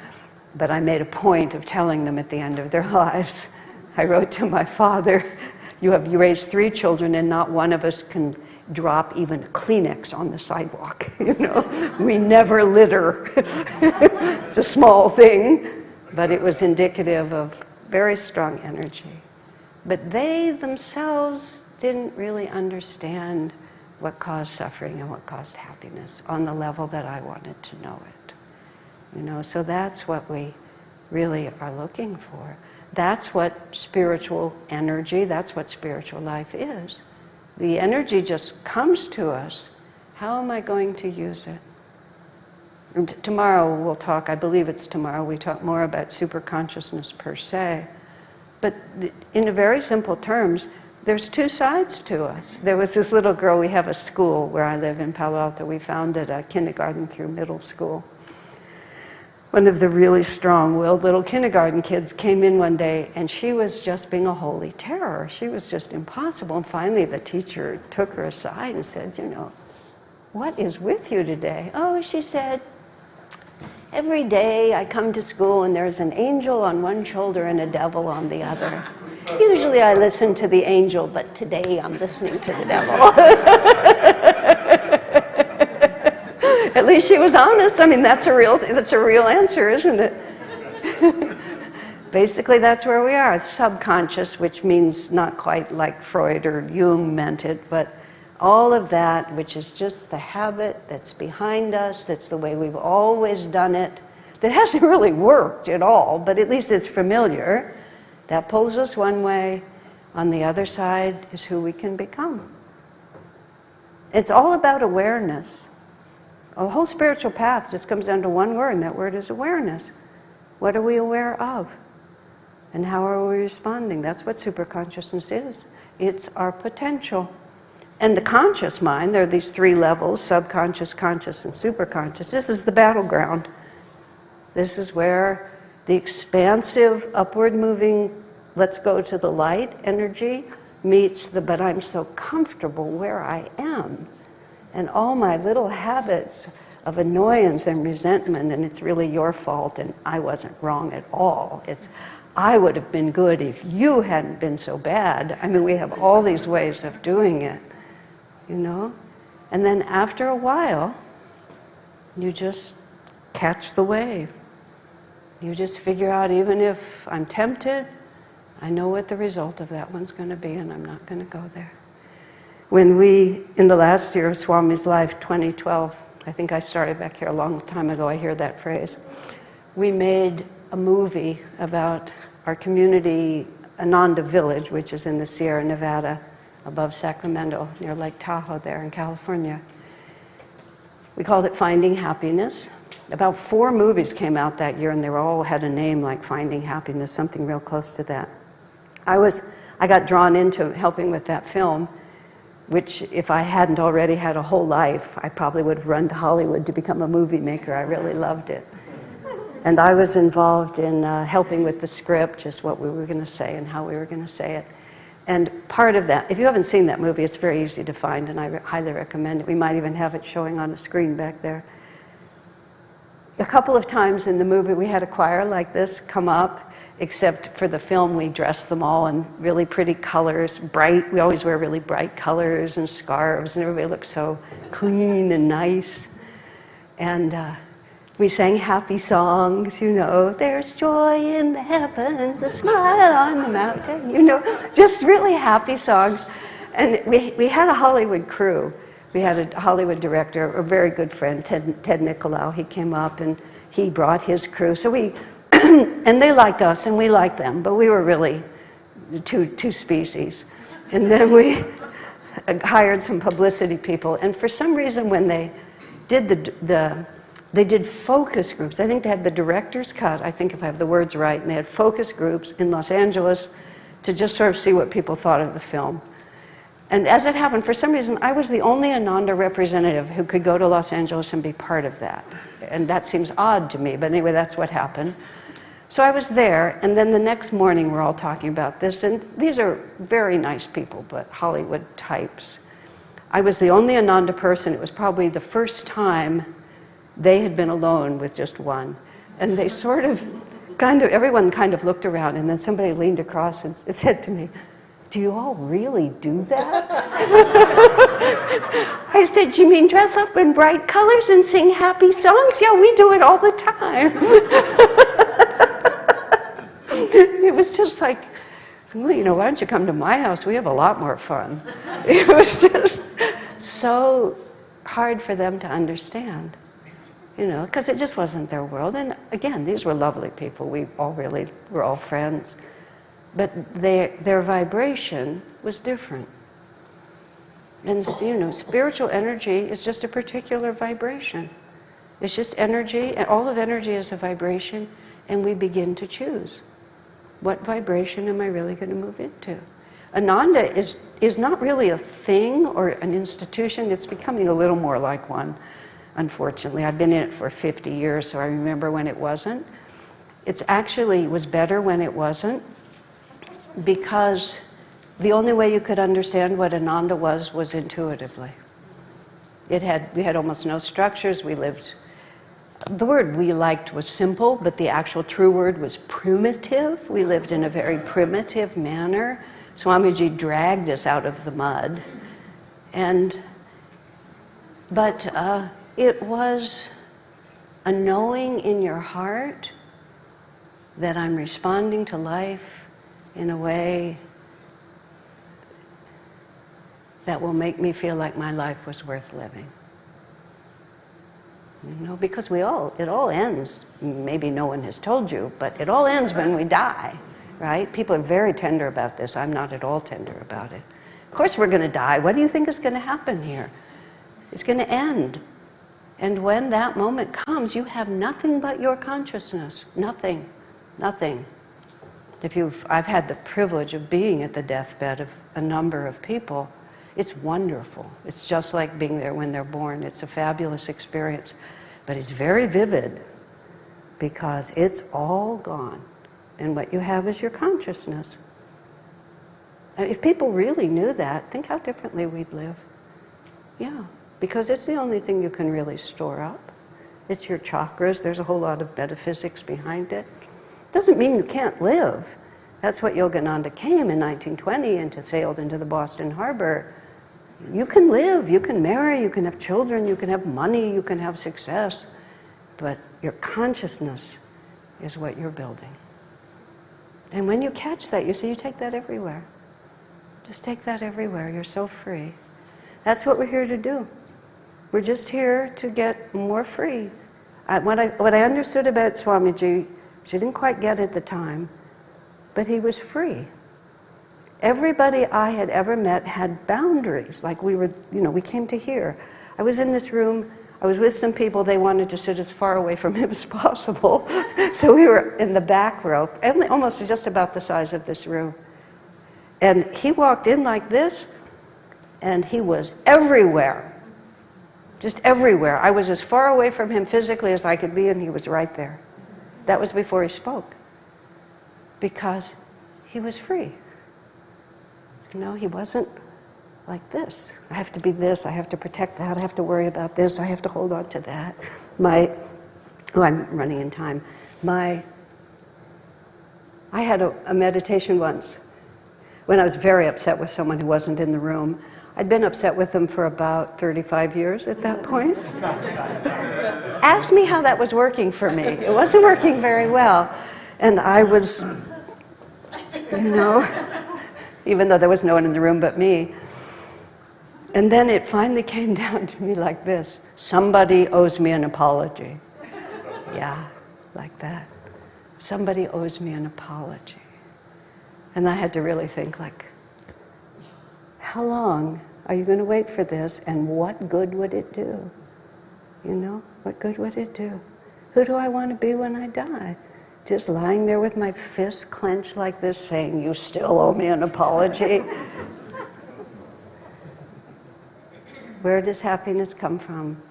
but I made a point of telling them at the end of their lives. I wrote to my father, you raised 3 children and not one of us can drop even a Kleenex on the sidewalk. You know, we never litter. It's a small thing, but it was indicative of very strong energy. But they themselves didn't really understand what caused suffering and what caused happiness on the level that I wanted to know it. You know, so that's what we really are looking for. That's what spiritual energy, that's what spiritual life is. The energy just comes to us. How am I going to use it? And tomorrow we'll talk, I believe it's tomorrow, we talk more about superconsciousness per se. But in very simple terms, there's 2 sides to us. There was this little girl, we have a school where I live in Palo Alto. We founded a kindergarten through middle school. One of the really strong-willed little kindergarten kids came in one day, and she was just being a holy terror. She was just impossible. And finally the teacher took her aside and said, you know, what is with you today? Oh, she said, every day I come to school and there's an angel on one shoulder and a devil on the other. Usually I listen to the angel, but today I'm listening to the devil. At least she was honest. I mean, that's a real answer, isn't it? Basically, that's where we are. It's subconscious, which means not quite like Freud or Jung meant it, but all of that, which is just the habit that's behind us, that's the way we've always done it, that hasn't really worked at all, but at least it's familiar. That pulls us one way. On the other side is who we can become. It's all about awareness. A whole spiritual path just comes down to one word, and that word is awareness. What are we aware of? And how are we responding? That's what superconsciousness is. It's our potential. And the conscious mind, there are these three levels, subconscious, conscious, and superconscious. This is the battleground. This is where the expansive, upward moving, let's go to the light energy meets the, but I'm so comfortable where I am. And all my little habits of annoyance and resentment, and it's really your fault, and I wasn't wrong at all. It's, I would have been good if you hadn't been so bad. I mean, we have all these ways of doing it, you know? And then after a while, you just catch the wave. You just figure out, even if I'm tempted, I know what the result of that one's going to be, and I'm not going to go there. When we, in the last year of Swami's life, 2012, I think I started back here a long time ago, I hear that phrase, we made a movie about our community, Ananda Village, which is in the Sierra Nevada, above Sacramento, near Lake Tahoe there in California. We called it Finding Happiness. About 4 movies came out that year, and they all had a name like Finding Happiness, something real close to that. I got drawn into helping with that film, which if I hadn't already had a whole life, I probably would have run to Hollywood to become a movie maker. I really loved it. And I was involved in helping with the script, just what we were going to say and how we were going to say it. And part of that, if you haven't seen that movie, it's very easy to find, and I highly recommend it. We might even have it showing on a screen back there. A couple of times in the movie, we had a choir like this come up, except for the film, we dressed them all in really pretty colors, bright. We always wear really bright colors and scarves, and everybody looks so clean and nice. And we sang happy songs, you know, there's joy in the heavens, a smile on the mountain, you know, just really happy songs. And we had a Hollywood crew. We had a Hollywood director, a very good friend, Ted Nicolau. He came up and he brought his crew. So we, and they liked us and we liked them, but we were really two species. And then we hired some publicity people. And for some reason, when they did they did focus groups. I think they had the director's cut, I think if I have the words right, and they had focus groups in Los Angeles to just sort of see what people thought of the film. And as it happened, for some reason, I was the only Ananda representative who could go to Los Angeles and be part of that. And that seems odd to me, but anyway, that's what happened. So I was there, and then the next morning we're all talking about this, and these are very nice people, but Hollywood types. I was the only Ananda person. It was probably the first time they had been alone with just one. And they sort of, everyone kind of looked around, and then somebody leaned across and said to me, "Do you all really do that?" I said, "You mean dress up in bright colors and sing happy songs? Yeah, we do it all the time." It was just like, well, you know, why don't you come to my house? We have a lot more fun. It was just so hard for them to understand, you know, because it just wasn't their world. And again, these were lovely people. We all really were all friends. But their vibration was different. And, you know, spiritual energy is just a particular vibration. It's just energy, and all of energy is a vibration, and we begin to choose. What vibration am I really going to move into? Ananda is not really a thing or an institution. It's becoming a little more like one, unfortunately. I've been in it for 50 years, so I remember when it wasn't. It's actually was better when it wasn't, because the only way you could understand what Ananda was intuitively. We had almost no structures. We lived, the word we liked was simple, but the actual true word was primitive. We lived in a very primitive manner. Swamiji dragged us out of the mud. But it was a knowing in your heart that I'm responding to life in a way that will make me feel like my life was worth living. You know, because it all ends, maybe no one has told you, but it all ends when we die, right? People are very tender about this. I'm not at all tender about it. Of course we're going to die. What do you think is going to happen here? It's going to end. And when that moment comes, you have nothing but your consciousness. Nothing. Nothing. I've had the privilege of being at the deathbed of a number of people, It's wonderful. It's just like being there when they're born. It's a fabulous experience. But it's very vivid because it's all gone. And what you have is your consciousness. And if people really knew that, think how differently we'd live. Yeah, because it's the only thing you can really store up. It's your chakras. There's a whole lot of metaphysics behind it. Doesn't mean you can't live. That's what Yogananda came in 1920 and sailed into the Boston Harbor. You can live, you can marry, you can have children, you can have money, you can have success, but your consciousness is what you're building. And when you catch that, you see, you take that everywhere. Just take that everywhere. You're so free. That's what we're here to do. We're just here to get more free. What I understood about Swamiji, which I didn't quite get at the time, but he was free. Everybody I had ever met had boundaries. Like we came to here. I was in this room, I was with some people, they wanted to sit as far away from him as possible. So we were in the back row, almost just about the size of this room. And he walked in like this, and he was everywhere. Just everywhere. I was as far away from him physically as I could be, and he was right there. That was before he spoke. Because he was free. You know, he wasn't like this. I have to be this, I have to protect that, I have to worry about this, I have to hold on to that. I'm running in time. I had a meditation once when I was very upset with someone who wasn't in the room. I'd been upset with them for about 35 years at that point. Asked me how that was working for me. It wasn't working very well. And I was, even though there was no one in the room but me. And then it finally came down to me like this: somebody owes me an apology. Yeah, like that. Somebody owes me an apology. And I had to really think, like, how long are you going to wait for this, and what good would it do? What good would it do? Who do I want to be when I die? Just lying there with my fists clenched like this saying, you still owe me an apology? Where does happiness come from?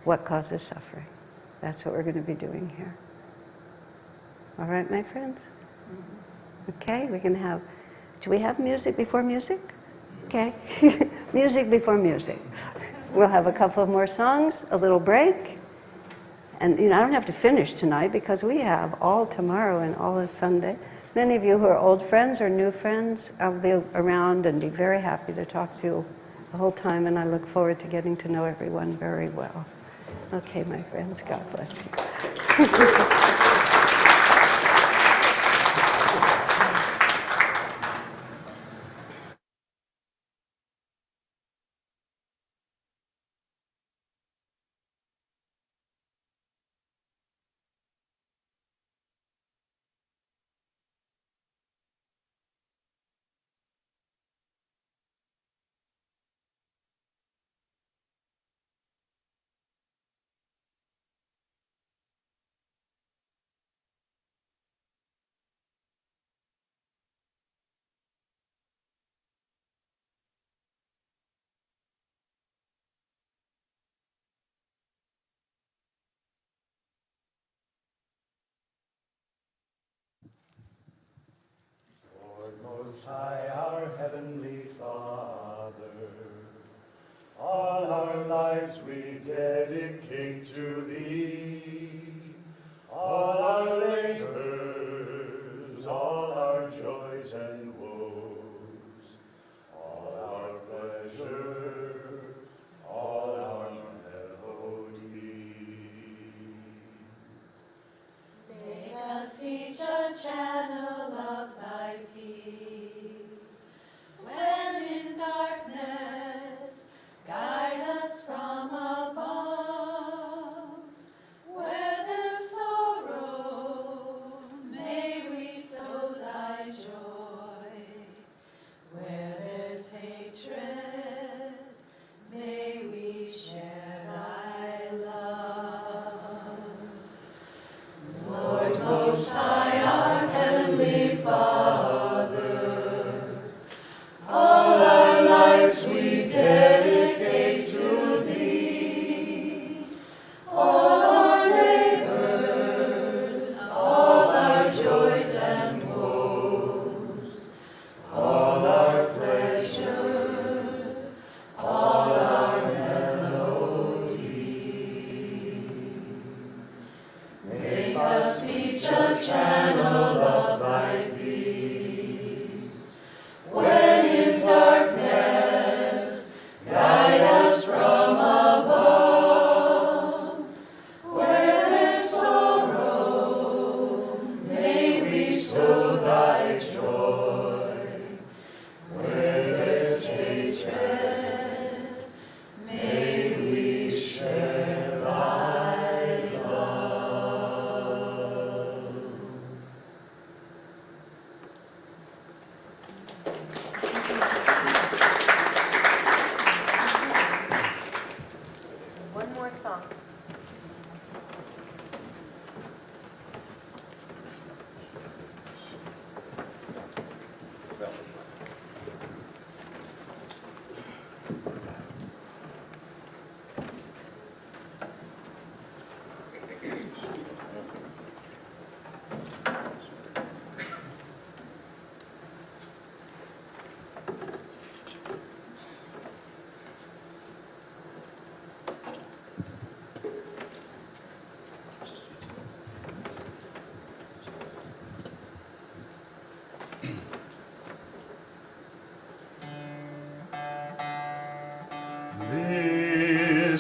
What causes suffering? That's what we're going to be doing here. All right, my friends? Okay, we can have, do we have music before music? Okay, music before music. We'll have a couple of more songs, a little break. And I don't have to finish tonight because we have all tomorrow and all of Sunday. Many of you who are old friends or new friends, I'll be around and be very happy to talk to you the whole time, and I look forward to getting to know everyone very well. Okay, my friends, God bless you. Lord Most High, our Heavenly Father, all our lives we dedicate to Thee. All our labors, all our joys and woes, all our pleasure, all our melody. Make us each a channel of Thy peace.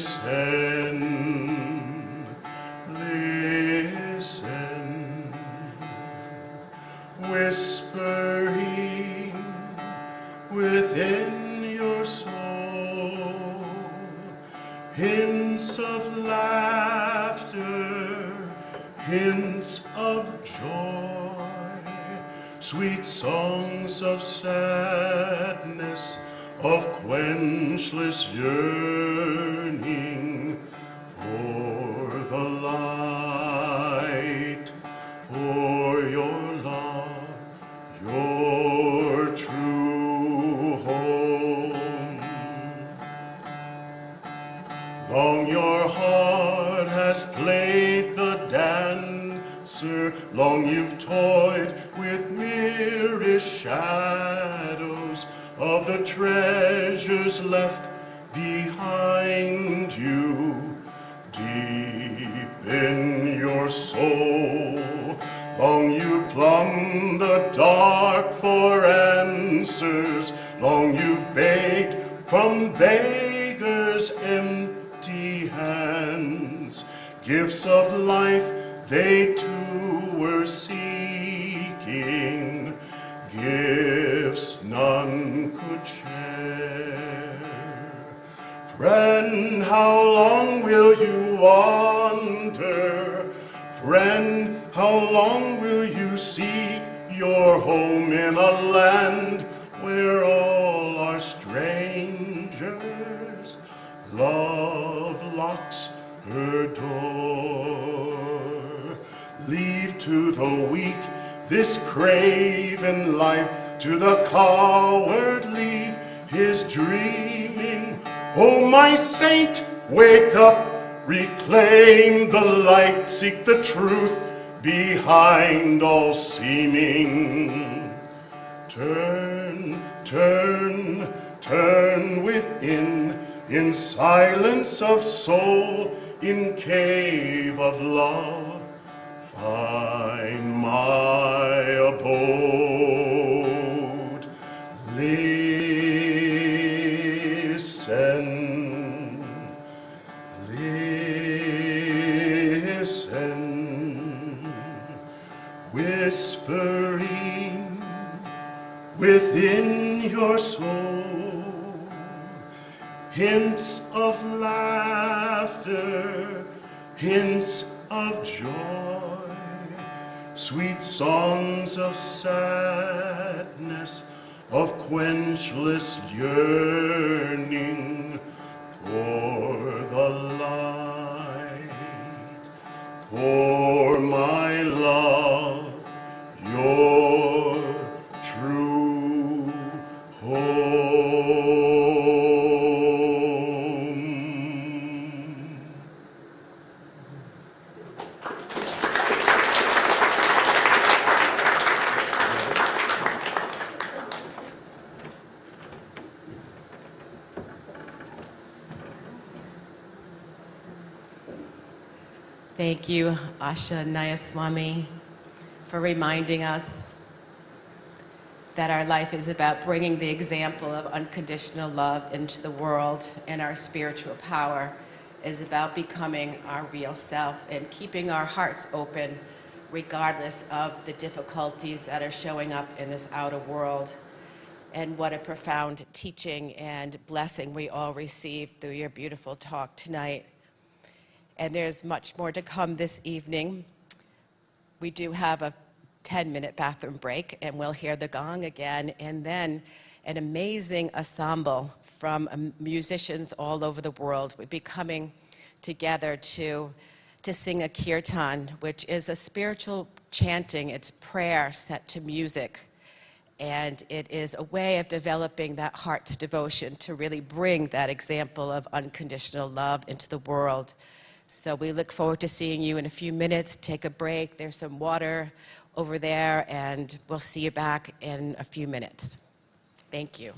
listen, whispering within your soul, hints of laughter, hints of joy, sweet songs of sadness, of quenchless yearning for the light, for your love, your true home. Long your heart has played the dancer, long you've toyed with mirrorless shadows of the treasures left behind you. Deep in your soul, long you plumb the dark for answers, long you've begged from beggars' empty hands, gifts of life they too were seeking, gifts none could share. Friend, how long will you wander? Friend, how long will you seek your home in a land where all are strangers? Love locks her door. Leave to the weak this craven life, to the coward leave his dreaming. Oh, my saint, wake up, reclaim the light, seek the truth behind all seeming. Turn, turn, turn within, in silence of soul, in cave of love, find my abode. Listen, listen, whispering within your soul, hints of laughter, hints of joy, sweet songs of sadness, of quenchless yearning for the light, for my love, your true home. Thank you, Asha Nayaswami, for reminding us that our life is about bringing the example of unconditional love into the world, and our spiritual power is about becoming our real self and keeping our hearts open regardless of the difficulties that are showing up in this outer world. And what a profound teaching and blessing we all received through your beautiful talk tonight. And there's much more to come this evening. We do have a 10-minute bathroom break, and we'll hear the gong again, and then an amazing ensemble from musicians all over the world will be coming together to sing a kirtan, which is a spiritual chanting. It's prayer set to music, and it is a way of developing that heart's devotion to really bring that example of unconditional love into the world. So we look forward to seeing you in a few minutes. Take a break. There's some water over there, and we'll see you back in a few minutes. Thank you.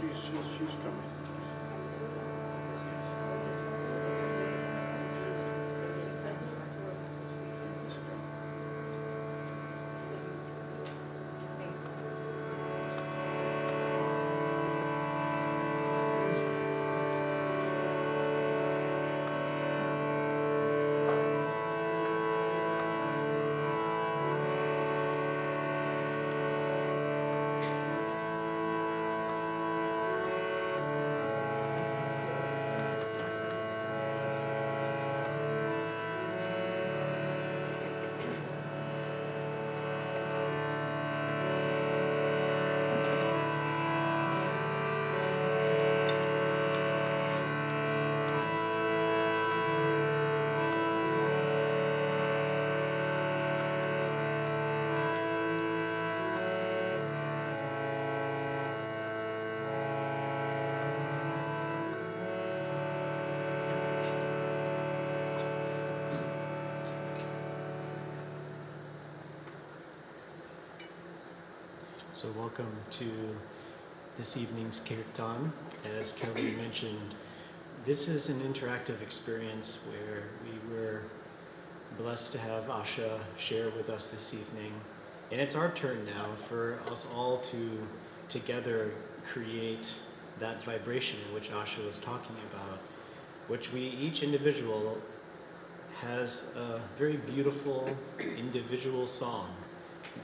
she's coming. So welcome to this evening's Kirtan. As Kelly mentioned, this is an interactive experience where we were blessed to have Asha share with us this evening. And it's our turn now for us all to together create that vibration in which Asha was talking about, which we, each individual, has a very beautiful individual song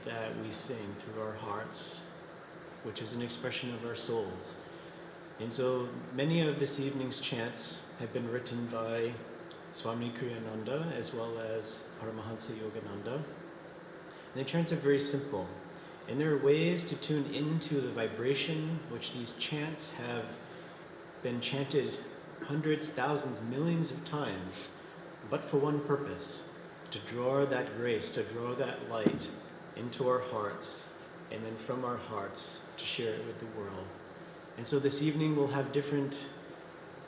that we sing through our hearts, which is an expression of our souls. And so many of this evening's chants have been written by Swami Kriyananda as well as Paramahansa Yogananda. And the chants are very simple. And there are ways to tune into the vibration which these chants have been chanted hundreds, thousands, millions of times, but for one purpose: to draw that grace, to draw that light into our hearts, and then from our hearts to share it with the world. And so this evening we'll have different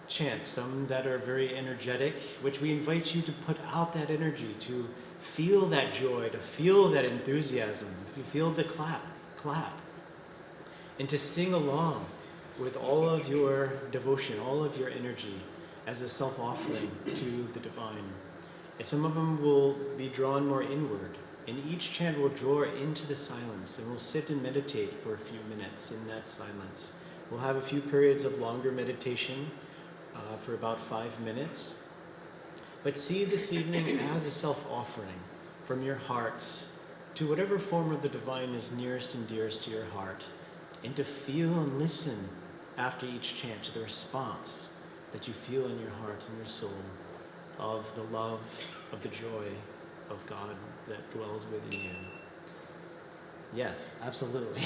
chants, some that are very energetic, which we invite you to put out that energy, to feel that joy, to feel that enthusiasm. If you feel the clap, clap. And to sing along with all of your devotion, all of your energy as a self-offering to the divine. And some of them will be drawn more inward. And each chant will draw into the silence, and we'll sit and meditate for a few minutes in that silence. We'll have a few periods of longer meditation for about 5 minutes. But see this evening as a self-offering from your hearts to whatever form of the divine is nearest and dearest to your heart, and to feel and listen after each chant to the response that you feel in your heart and your soul of the love, of the joy of God that dwells within you. Yes, absolutely.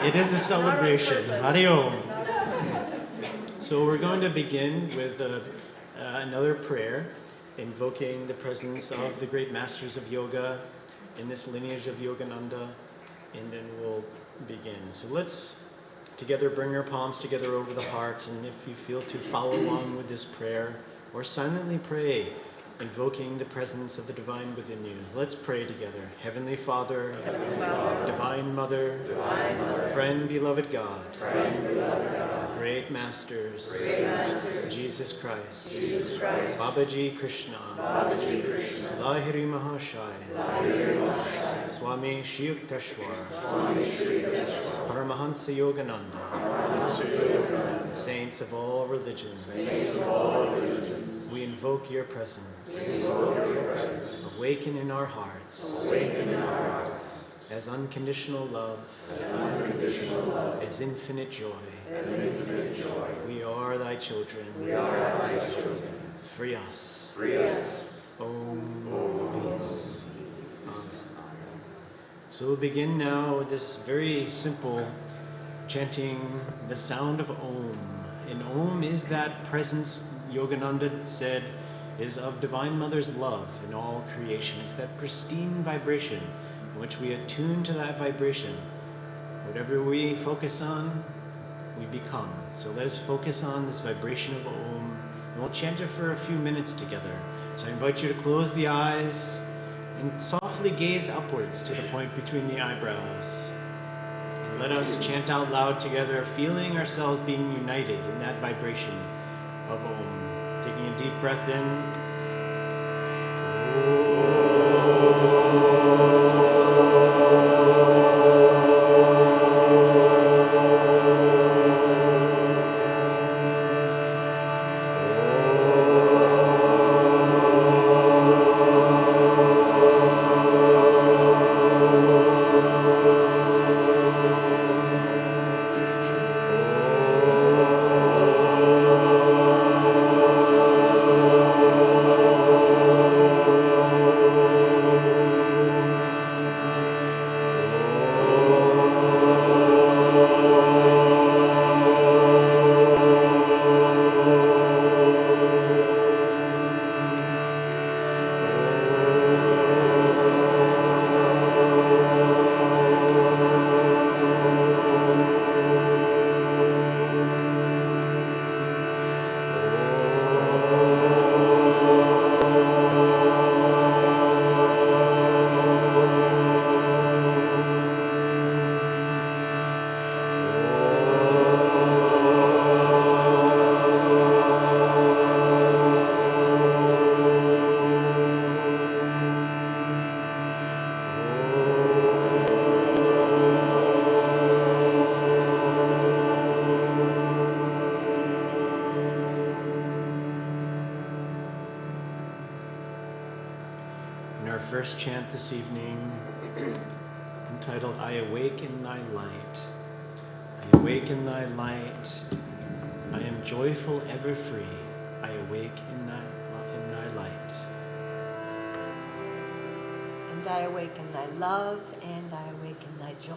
It is a celebration. Hari Om. So we're going to begin with another prayer, invoking the presence of the great masters of yoga in this lineage of Yogananda, and then we'll begin. So let's together bring our palms together over the heart, and if you feel to follow along with this prayer, or silently pray, invoking the presence of the divine within you. Let's pray together. Heavenly Father, Divine Mother, Friend, beloved God, Great Masters, Jesus Christ, Babaji Krishna, Lahiri Mahashaya, Swami Shiyukteshwar, Paramahansa Yogananda, Saints of all religions, we invoke your presence. Awaken in our hearts. As unconditional love. As infinite joy. We are thy children. Free us. Om. Peace. Amen. So we'll begin now with this very simple chanting the sound of Om. And Om is that presence Yogananda said is of Divine Mother's love in all creation. It's that pristine vibration in which we attune to that vibration. Whatever we focus on, we become. So let us focus on this vibration of Om, and we'll chant it for a few minutes together. So I invite you to close the eyes and softly gaze upwards to the point between the eyebrows. Let us chant out loud together, feeling ourselves being united in that vibration of Om. Taking a deep breath in. In our first chant this evening, entitled, I Awake in Thy Light. I awake in Thy light. I am joyful, ever free. I awake in Thy light. And I awake in Thy love, and I awake in Thy joy.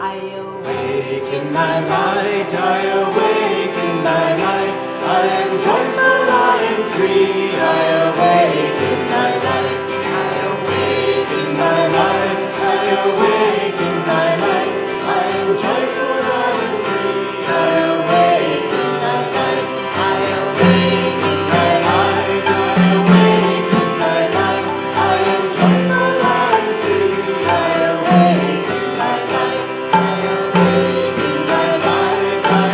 I awake In Thy light, I awake in Thy light. I am joyful, I am free. I awake in Thy light. I awake in Thy light. I awake in Thy light. I am joyful, I am free. I awake in Thy light. I awake in Thy light. I awake in Thy light. I am joyful, I am free. I awake in Thy light. I awake in Thy light. I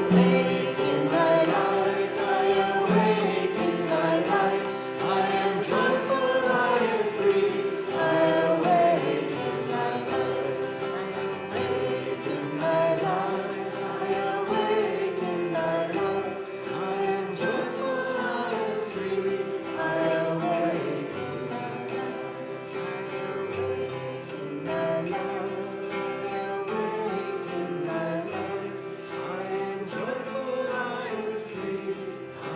awake in thy light, I awake in thy light. I am joyful, I am free, I awake in thy light. I awake in thy light, I awake in thy light. I am joyful, I am free, I awake in thy light. I awake in thy light, I awake in thy light. I am joyful, I am free, I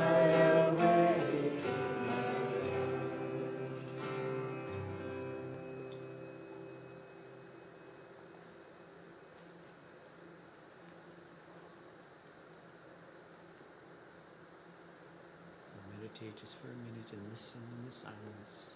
awake in thy light. Meditate just for a minute and listen in the silence.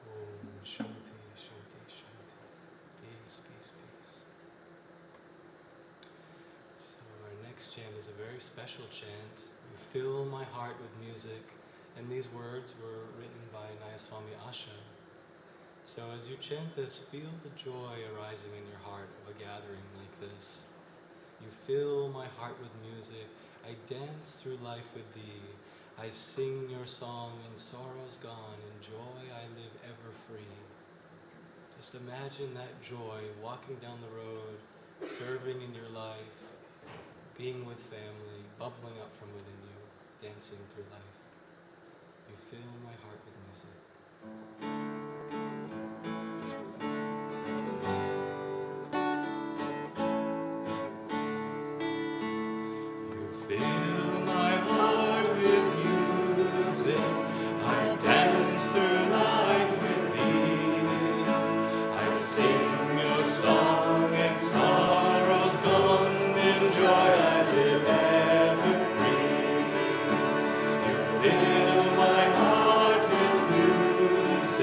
Om Shanti, Shanti, Shanti. Peace, peace, peace. So our next chant is a very special chant. You fill my heart with music, and these words were written by Nayaswami Asha. So as you chant this, feel the joy arising in your heart of a gathering like this. You fill my heart with music. I dance through life with thee. I sing your song in sorrows gone. In joy I live ever free. Just imagine that joy walking down the road, serving in your life, being with family, bubbling up from within you, dancing through life. You fill my heart with music. Fill my heart with music, I dance through life with thee. I sing your song in sorrows gone, in joy I live ever free. You fill my heart with music,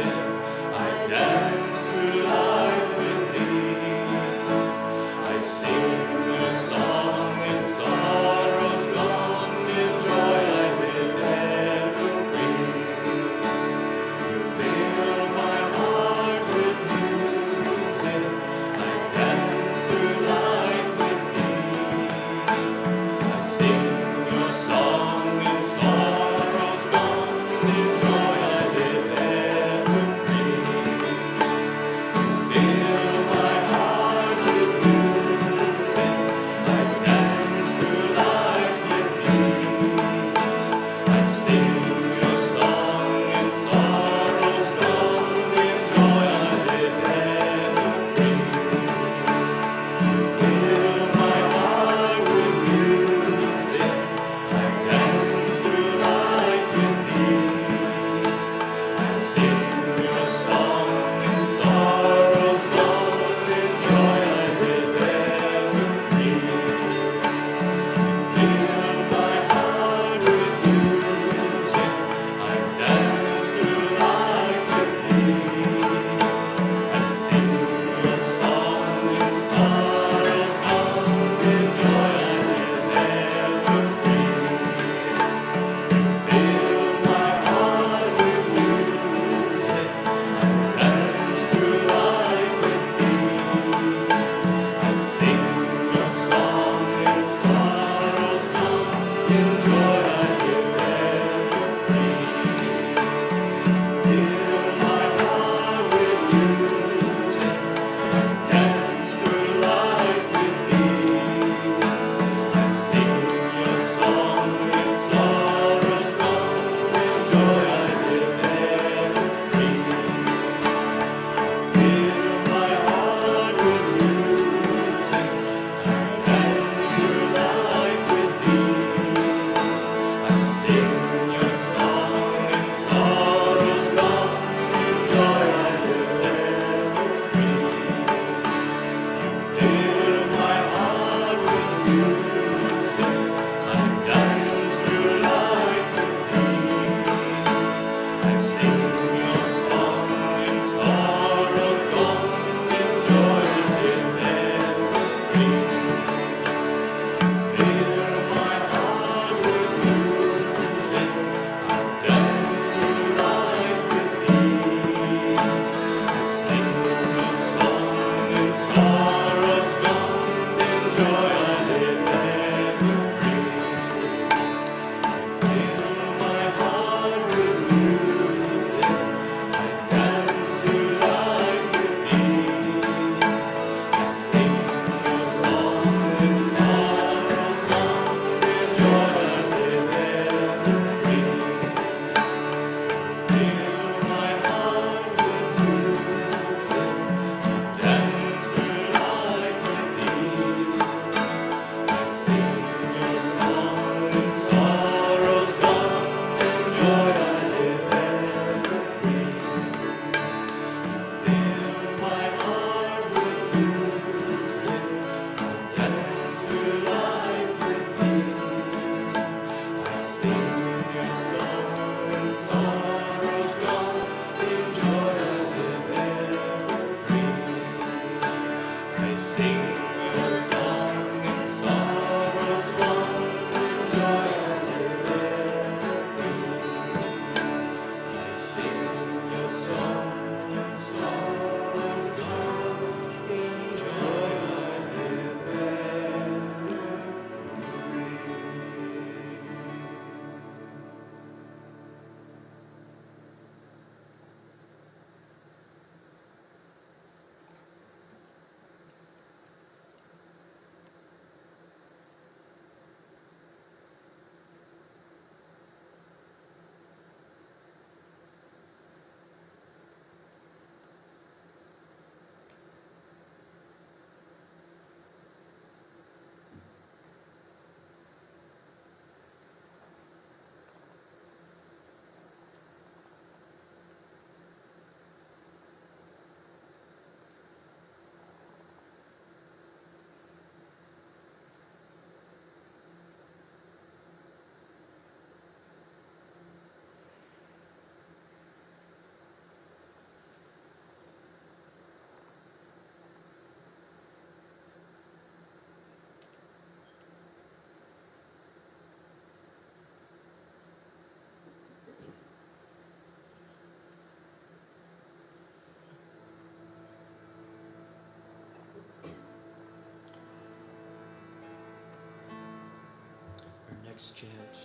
next chant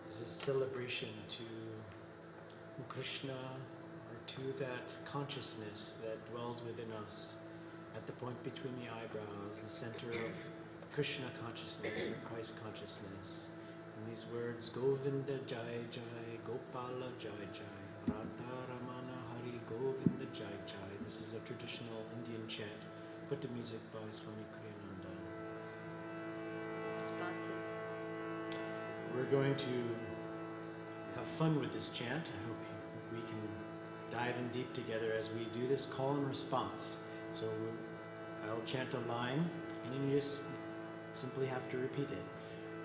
is a celebration to Krishna, or to that consciousness that dwells within us at the point between the eyebrows, the center of Krishna consciousness or Christ consciousness. And these words, Govinda Jai Jai, Gopala Jai Jai, Radha Ramana Hari Govinda Jai Jai. This is a traditional Indian chant put to music by Swami Kriyananda. We're going to have fun with this chant. I hope we can dive in deep together as we do this call and response. So I'll chant a line, and then you just simply have to repeat it.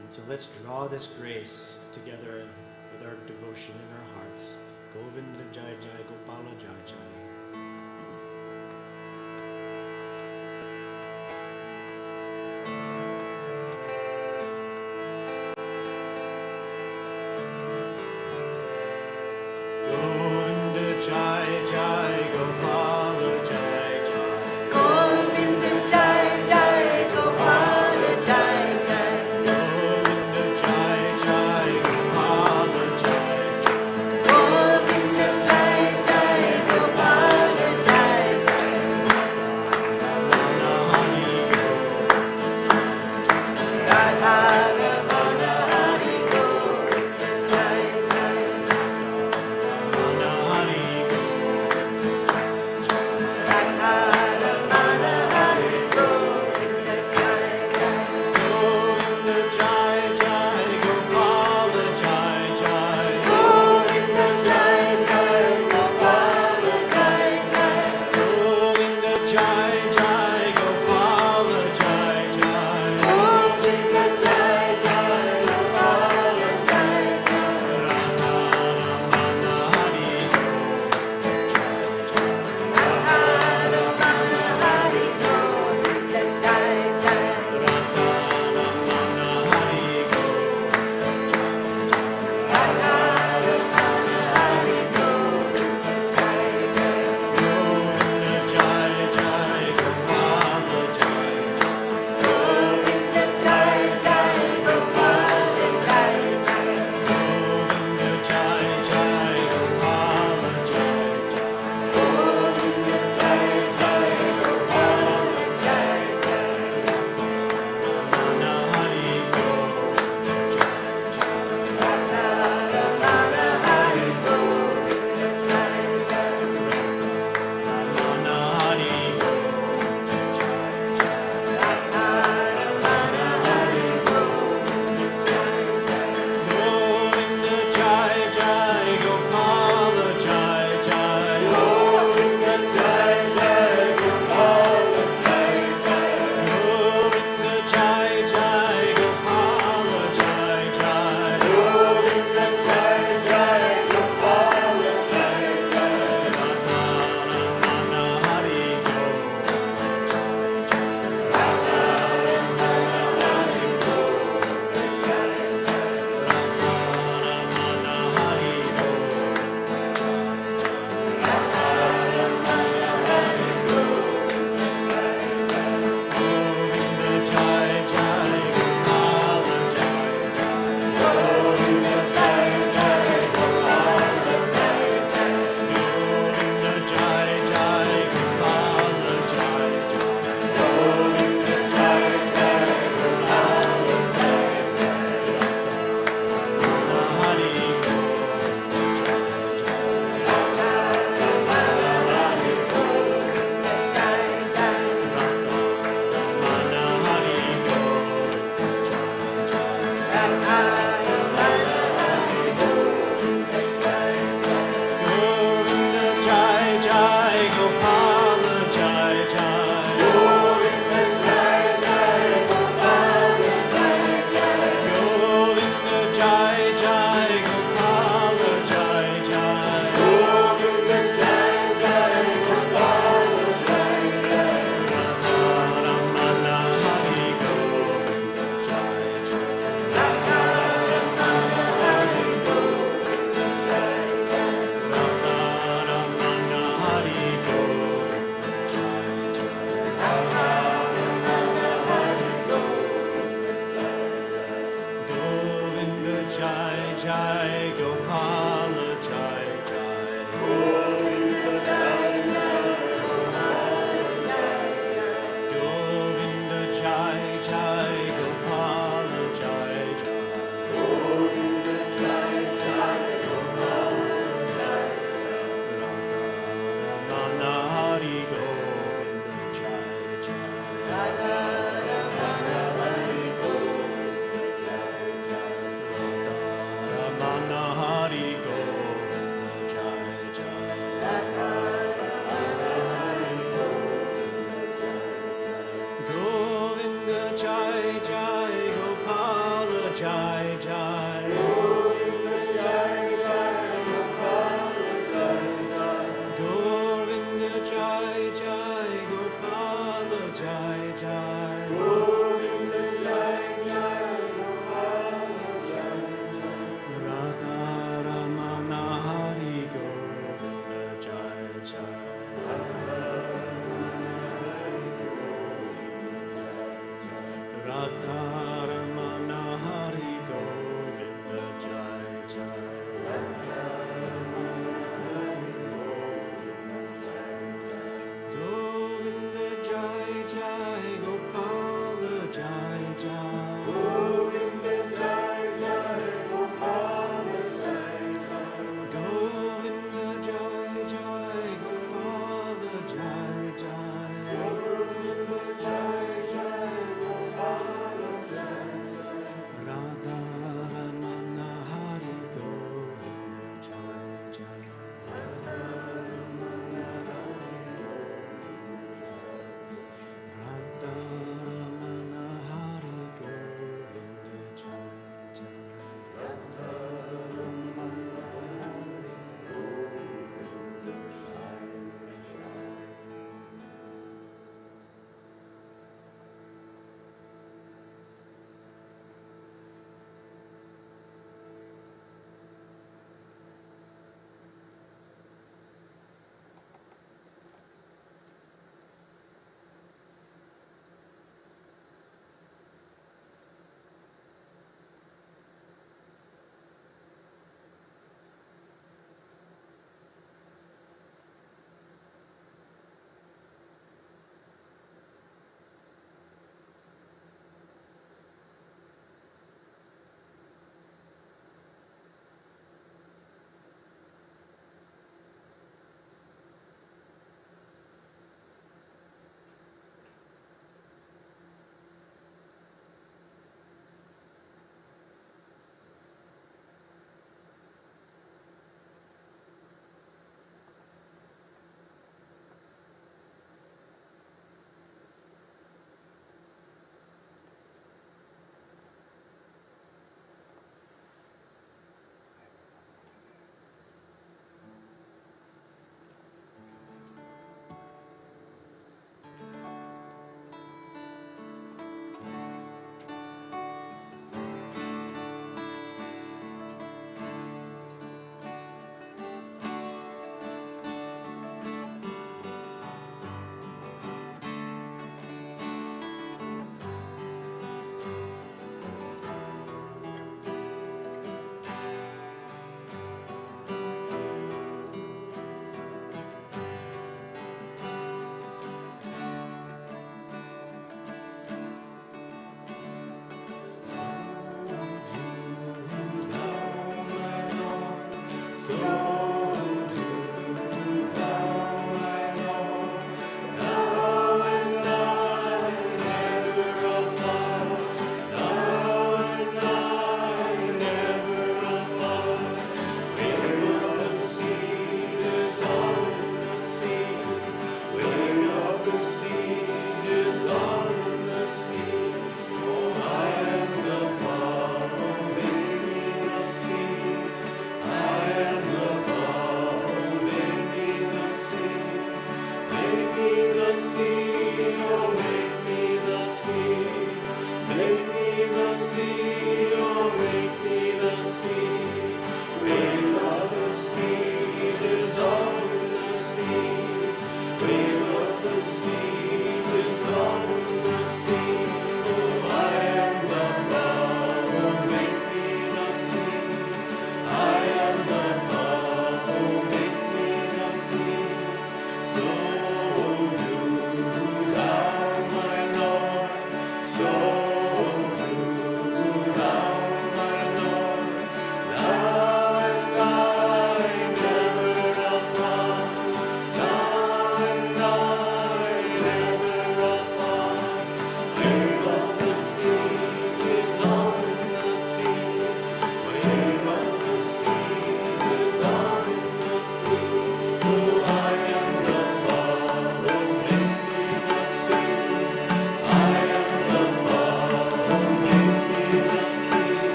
And so let's draw this grace together with our devotion in our hearts. Govinda Jai Jai, Gopala Jai Jai. Govinda Jai Jai, Gopala Jai Jai. Govinda Jai Jai, Gopala Jai Jai. Govinda Jai Jai, Gopala Jai Jai. Govinda Jai Jai, Gopala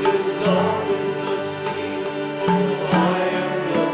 Dissolve in the sea. Oh, I am the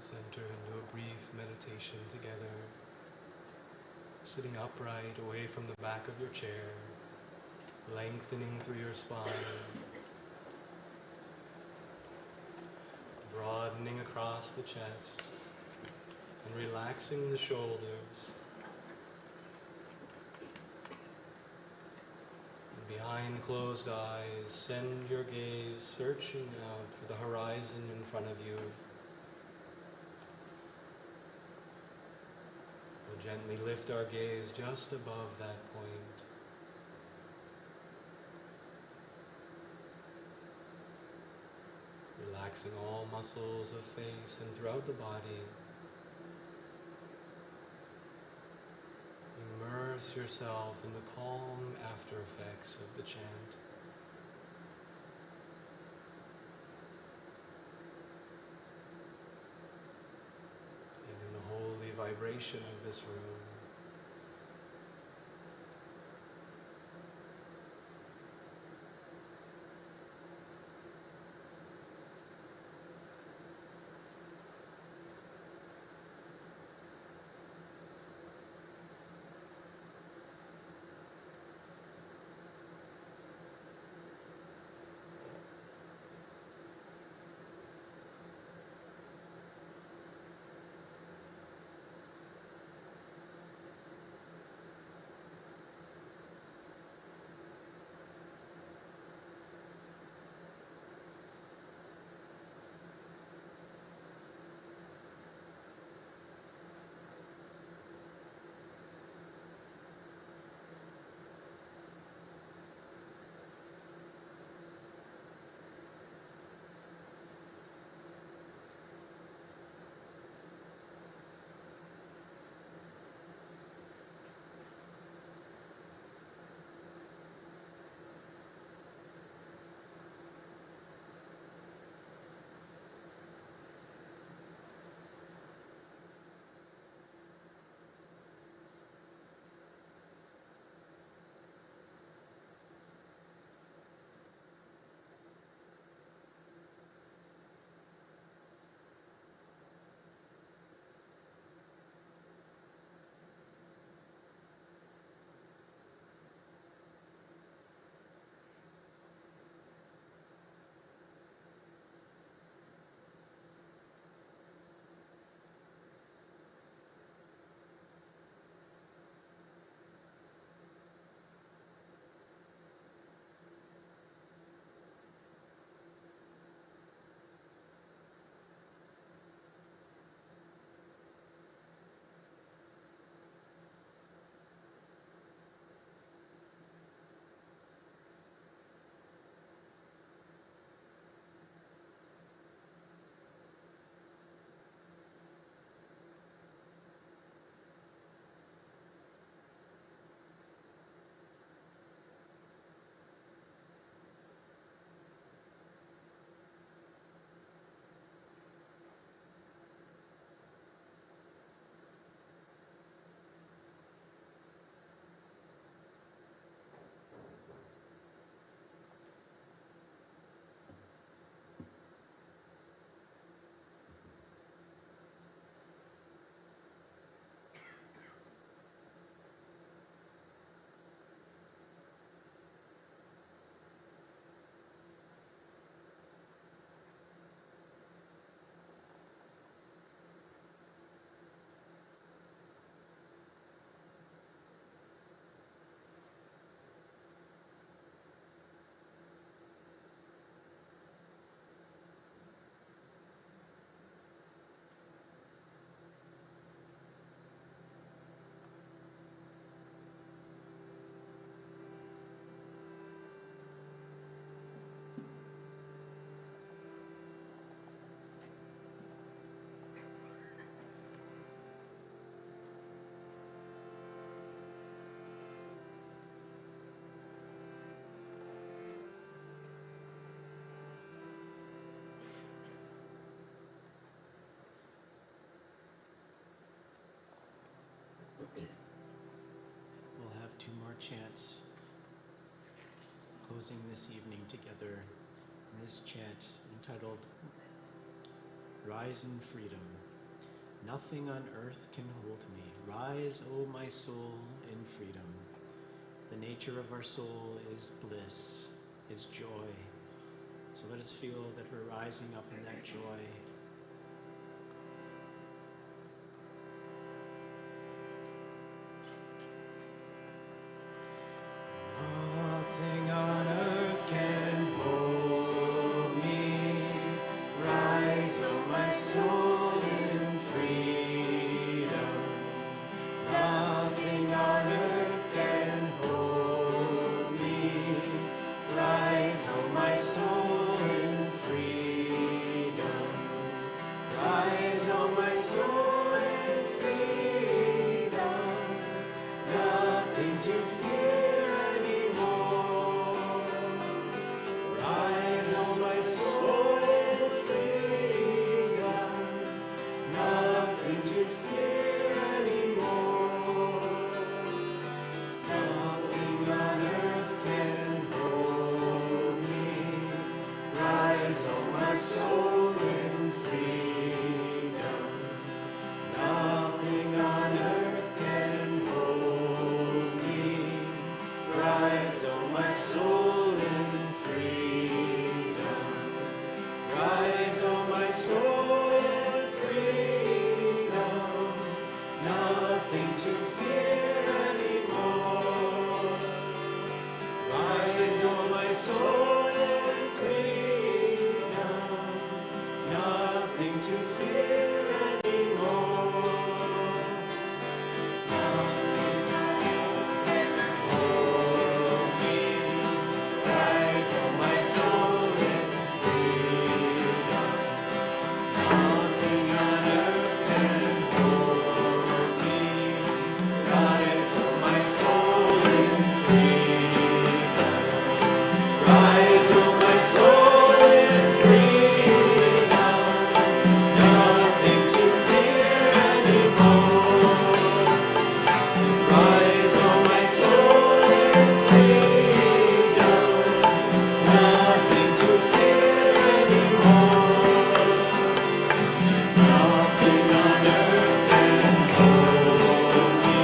Let's enter into a brief meditation together, sitting upright away from the back of your chair, lengthening through your spine, broadening across the chest, and relaxing the shoulders. And behind closed eyes, send your gaze searching out for the horizon in front of you. We'll gently lift our gaze just above that point. Relaxing all muscles of face and throughout the body. Immerse yourself in the calm after effects of the chant. And in the holy vibration of this room. We'll have two more chants closing this evening together in this chant entitled Rise in Freedom. Nothing on earth can hold me. Rise, O my soul, in freedom. The nature of our soul is bliss, is joy. So let us feel that we're rising up in that joy. Nothing on earth can hold me. Rise, O my soul, in freedom. Nothing on earth can hold me. Rise, O my soul, in freedom. Rise, O my soul, in freedom. Nothing to fear anymore. Rise, O my soul, in freedom. Nothing to fear anymore. Nothing on earth can hold me. Rise, O my soul, in freedom. Nothing on earth can hold me. Rise, O my soul, in freedom. Rise, O my soul, in freedom. Nothing to fear anymore. Rise, O my soul, in freedom. Nothing to fear anymore. Nothing can hold me. Rise, O my soul, in freedom. Nothing on earth can hold me. Rise, O my soul, in freedom. Rise, O my soul, in freedom. Nothing to fear anymore. Rise, O my soul, in freedom. Nothing to fear anymore. Nothing on earth can hold me.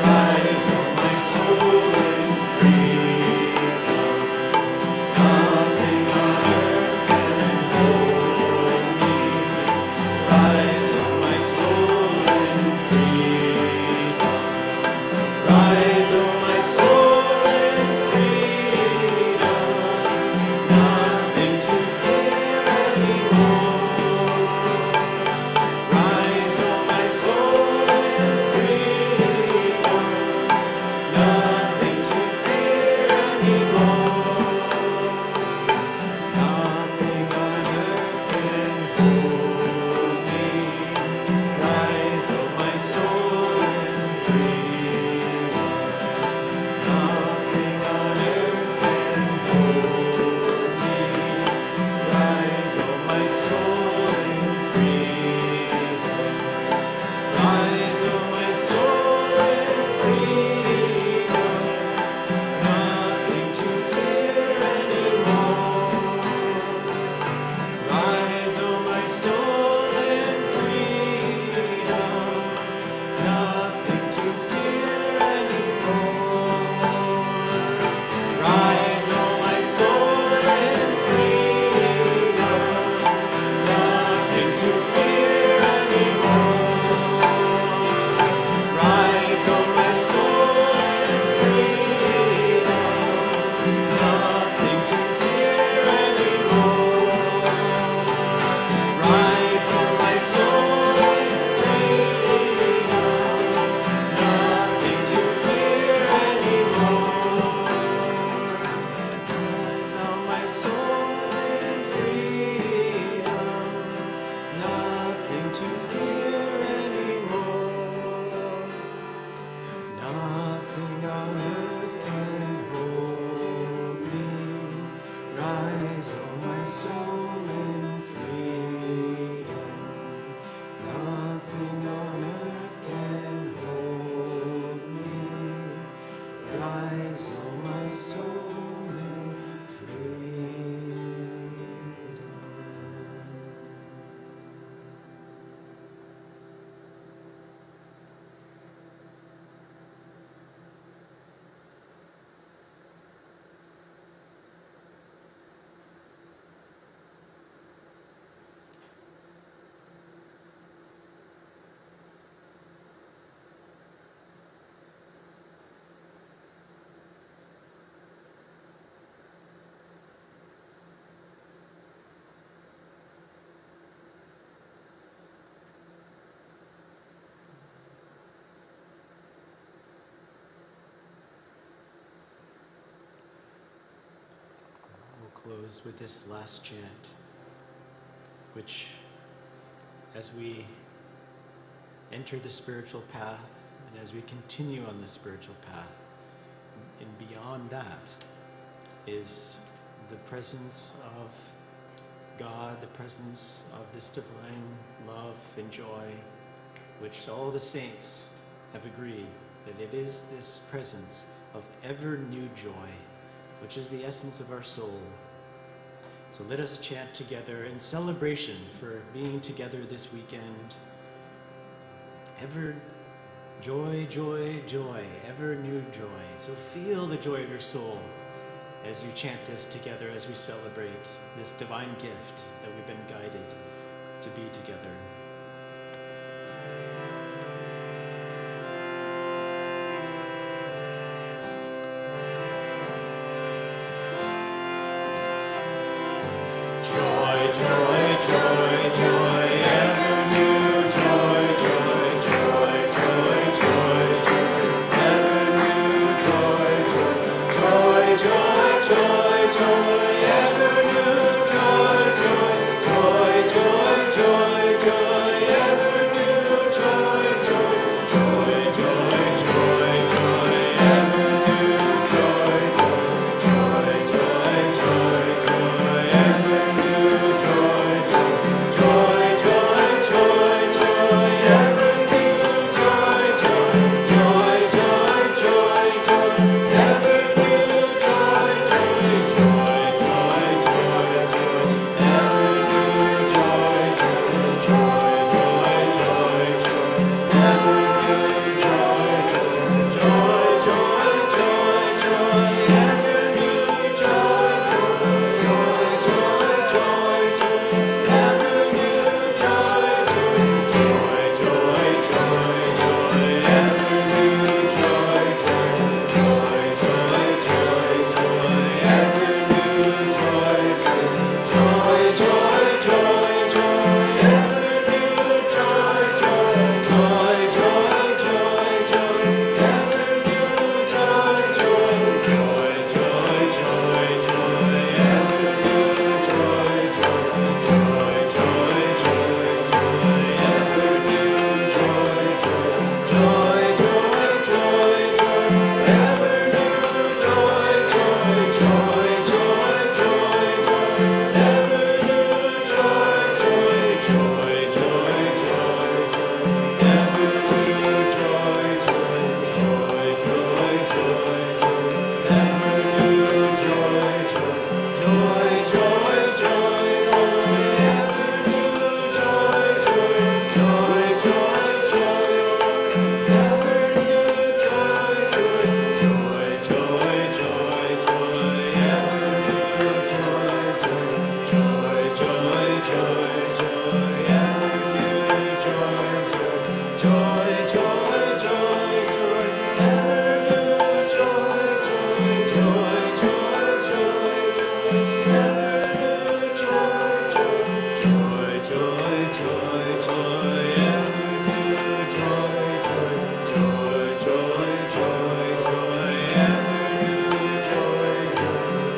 Rise, O my soul, in freedom. Nothing on earth can hold me. Rise, O my soul, in freedom. Rise, O my soul, in freedom. Nothing to fear anymore. Rise, O my soul, in freedom. Nothing to fear anymore. Nothing on earth can hold me. Rise, O my soul, in freedom. Nothing on earth can hold me. Rise, O my soul, in freedom. Rise, O my soul, in freedom. Nothing to close with this last chant, which, as we enter the spiritual path and as we continue on the spiritual path, and beyond that is the presence of God, the presence of this divine love and joy, which all the saints have agreed that it is this presence of ever new joy, which is the essence of our soul. So let us chant together in celebration for being together this weekend. Ever joy, joy, joy, ever new joy. So feel the joy of your soul as you chant this together, as we celebrate this divine gift that we've been guided to be together. Joy, joy, joy, joy, ever new joy, joy, joy, joy, joy, joy, ever new joy, joy, joy, joy, joy, ever new joy, joy, joy, joy, joy, ever new joy, joy, joy, joy, joy, joy, ever new joy, joy, joy, joy, joy, ever new joy, joy, joy, joy, joy, ever new joy, joy, joy, joy, joy, ever new joy, joy, joy, joy, joy, ever new joy, joy, joy, joy, joy, ever new joy, joy, joy, joy, joy, ever new joy, joy, joy, joy, joy, ever new joy, joy, joy, joy, joy, ever new joy, joy, joy, joy, joy, ever new joy, joy, joy, joy, joy, ever new joy, joy, joy, joy, joy, ever new joy, joy, joy, joy, joy, ever new joy, joy, joy, joy, joy, ever new joy, joy, joy, joy, joy, ever new joy, joy, joy, joy, joy, joy, ever new joy, joy, joy, joy, joy, joy, ever new joy, joy, joy, joy, joy, ever new joy, joy, joy, joy, joy, ever new joy, joy, joy, joy, ever new joy, joy, joy, joy, joy, ever new joy, joy, joy, joy, joy, ever new joy, joy, joy, joy, joy, ever new joy, joy, joy, joy, joy, ever new joy, joy, joy, joy, joy, ever new joy, joy, joy, joy, joy, ever new joy,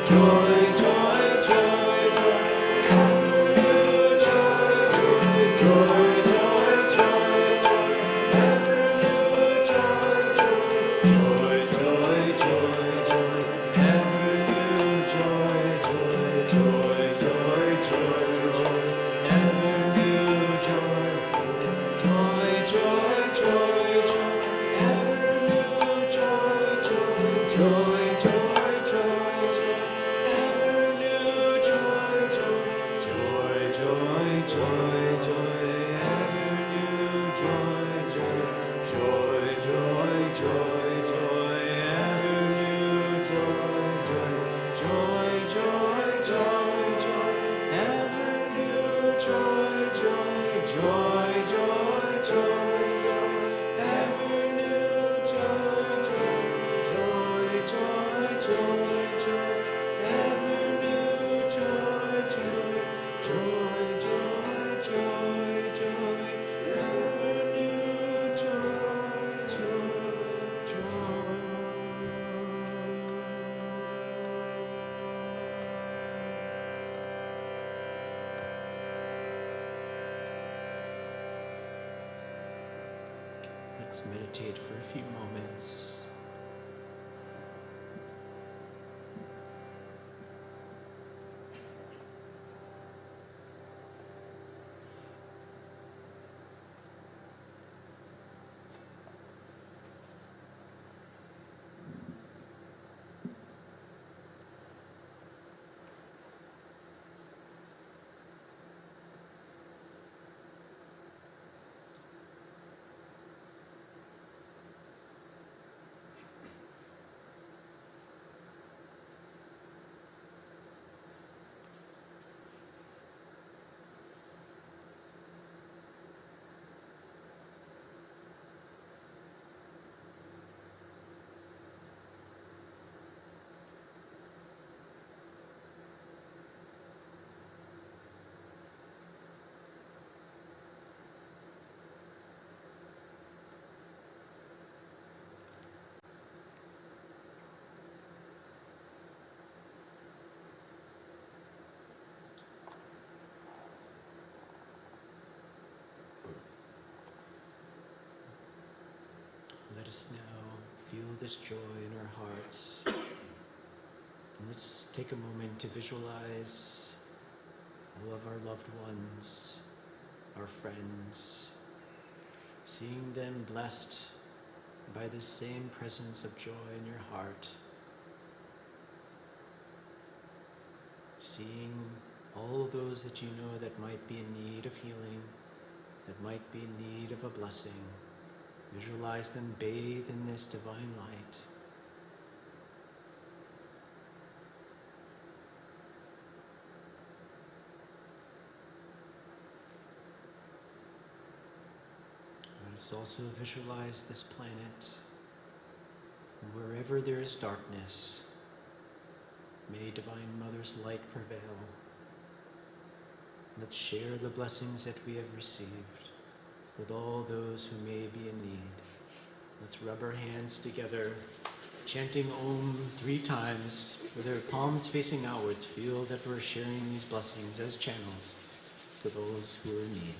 joy, joy, joy, joy, ever new joy, joy, joy, joy, joy, ever new joy, joy, joy, joy, joy, ever new joy, joy, joy, joy, joy, ever new joy, joy, joy, joy, joy, ever new joy, joy, joy, joy, joy, joy, ever Let's meditate for a few moments. Let us now feel this joy in our hearts. And let's take a moment to visualize all of our loved ones, our friends, seeing them blessed by this same presence of joy in your heart. Seeing all those that you know that might be in need of healing, that might be in need of a blessing. Visualize them bathed in this divine light. Let us also visualize this planet. Wherever there is darkness, may Divine Mother's light prevail. Let's share the blessings that we have received with all those who may be in need. Let's rub our hands together, chanting Om 3 times, with our palms facing outwards. Feel that we're sharing these blessings as channels to those who are in need.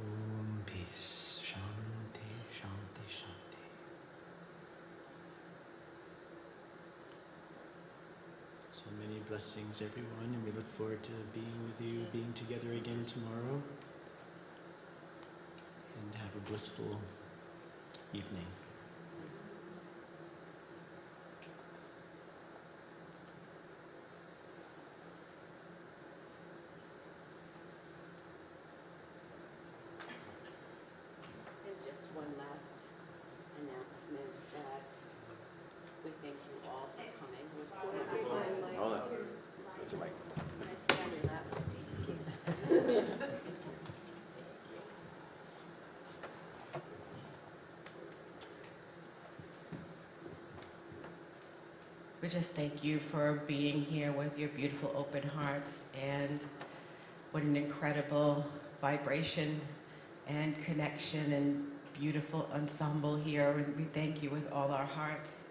Om peace, shanti, shanti, shanti. So many blessings, everyone, and we look forward to being with you, being together again tomorrow. And have a blissful evening. And just one last announcement that we thank you all for coming. Hold on. Where's your mic? Can I sit on your lap? We just thank you for being here with your beautiful open hearts, and what an incredible vibration and connection and beautiful ensemble here. And we thank you with all our hearts.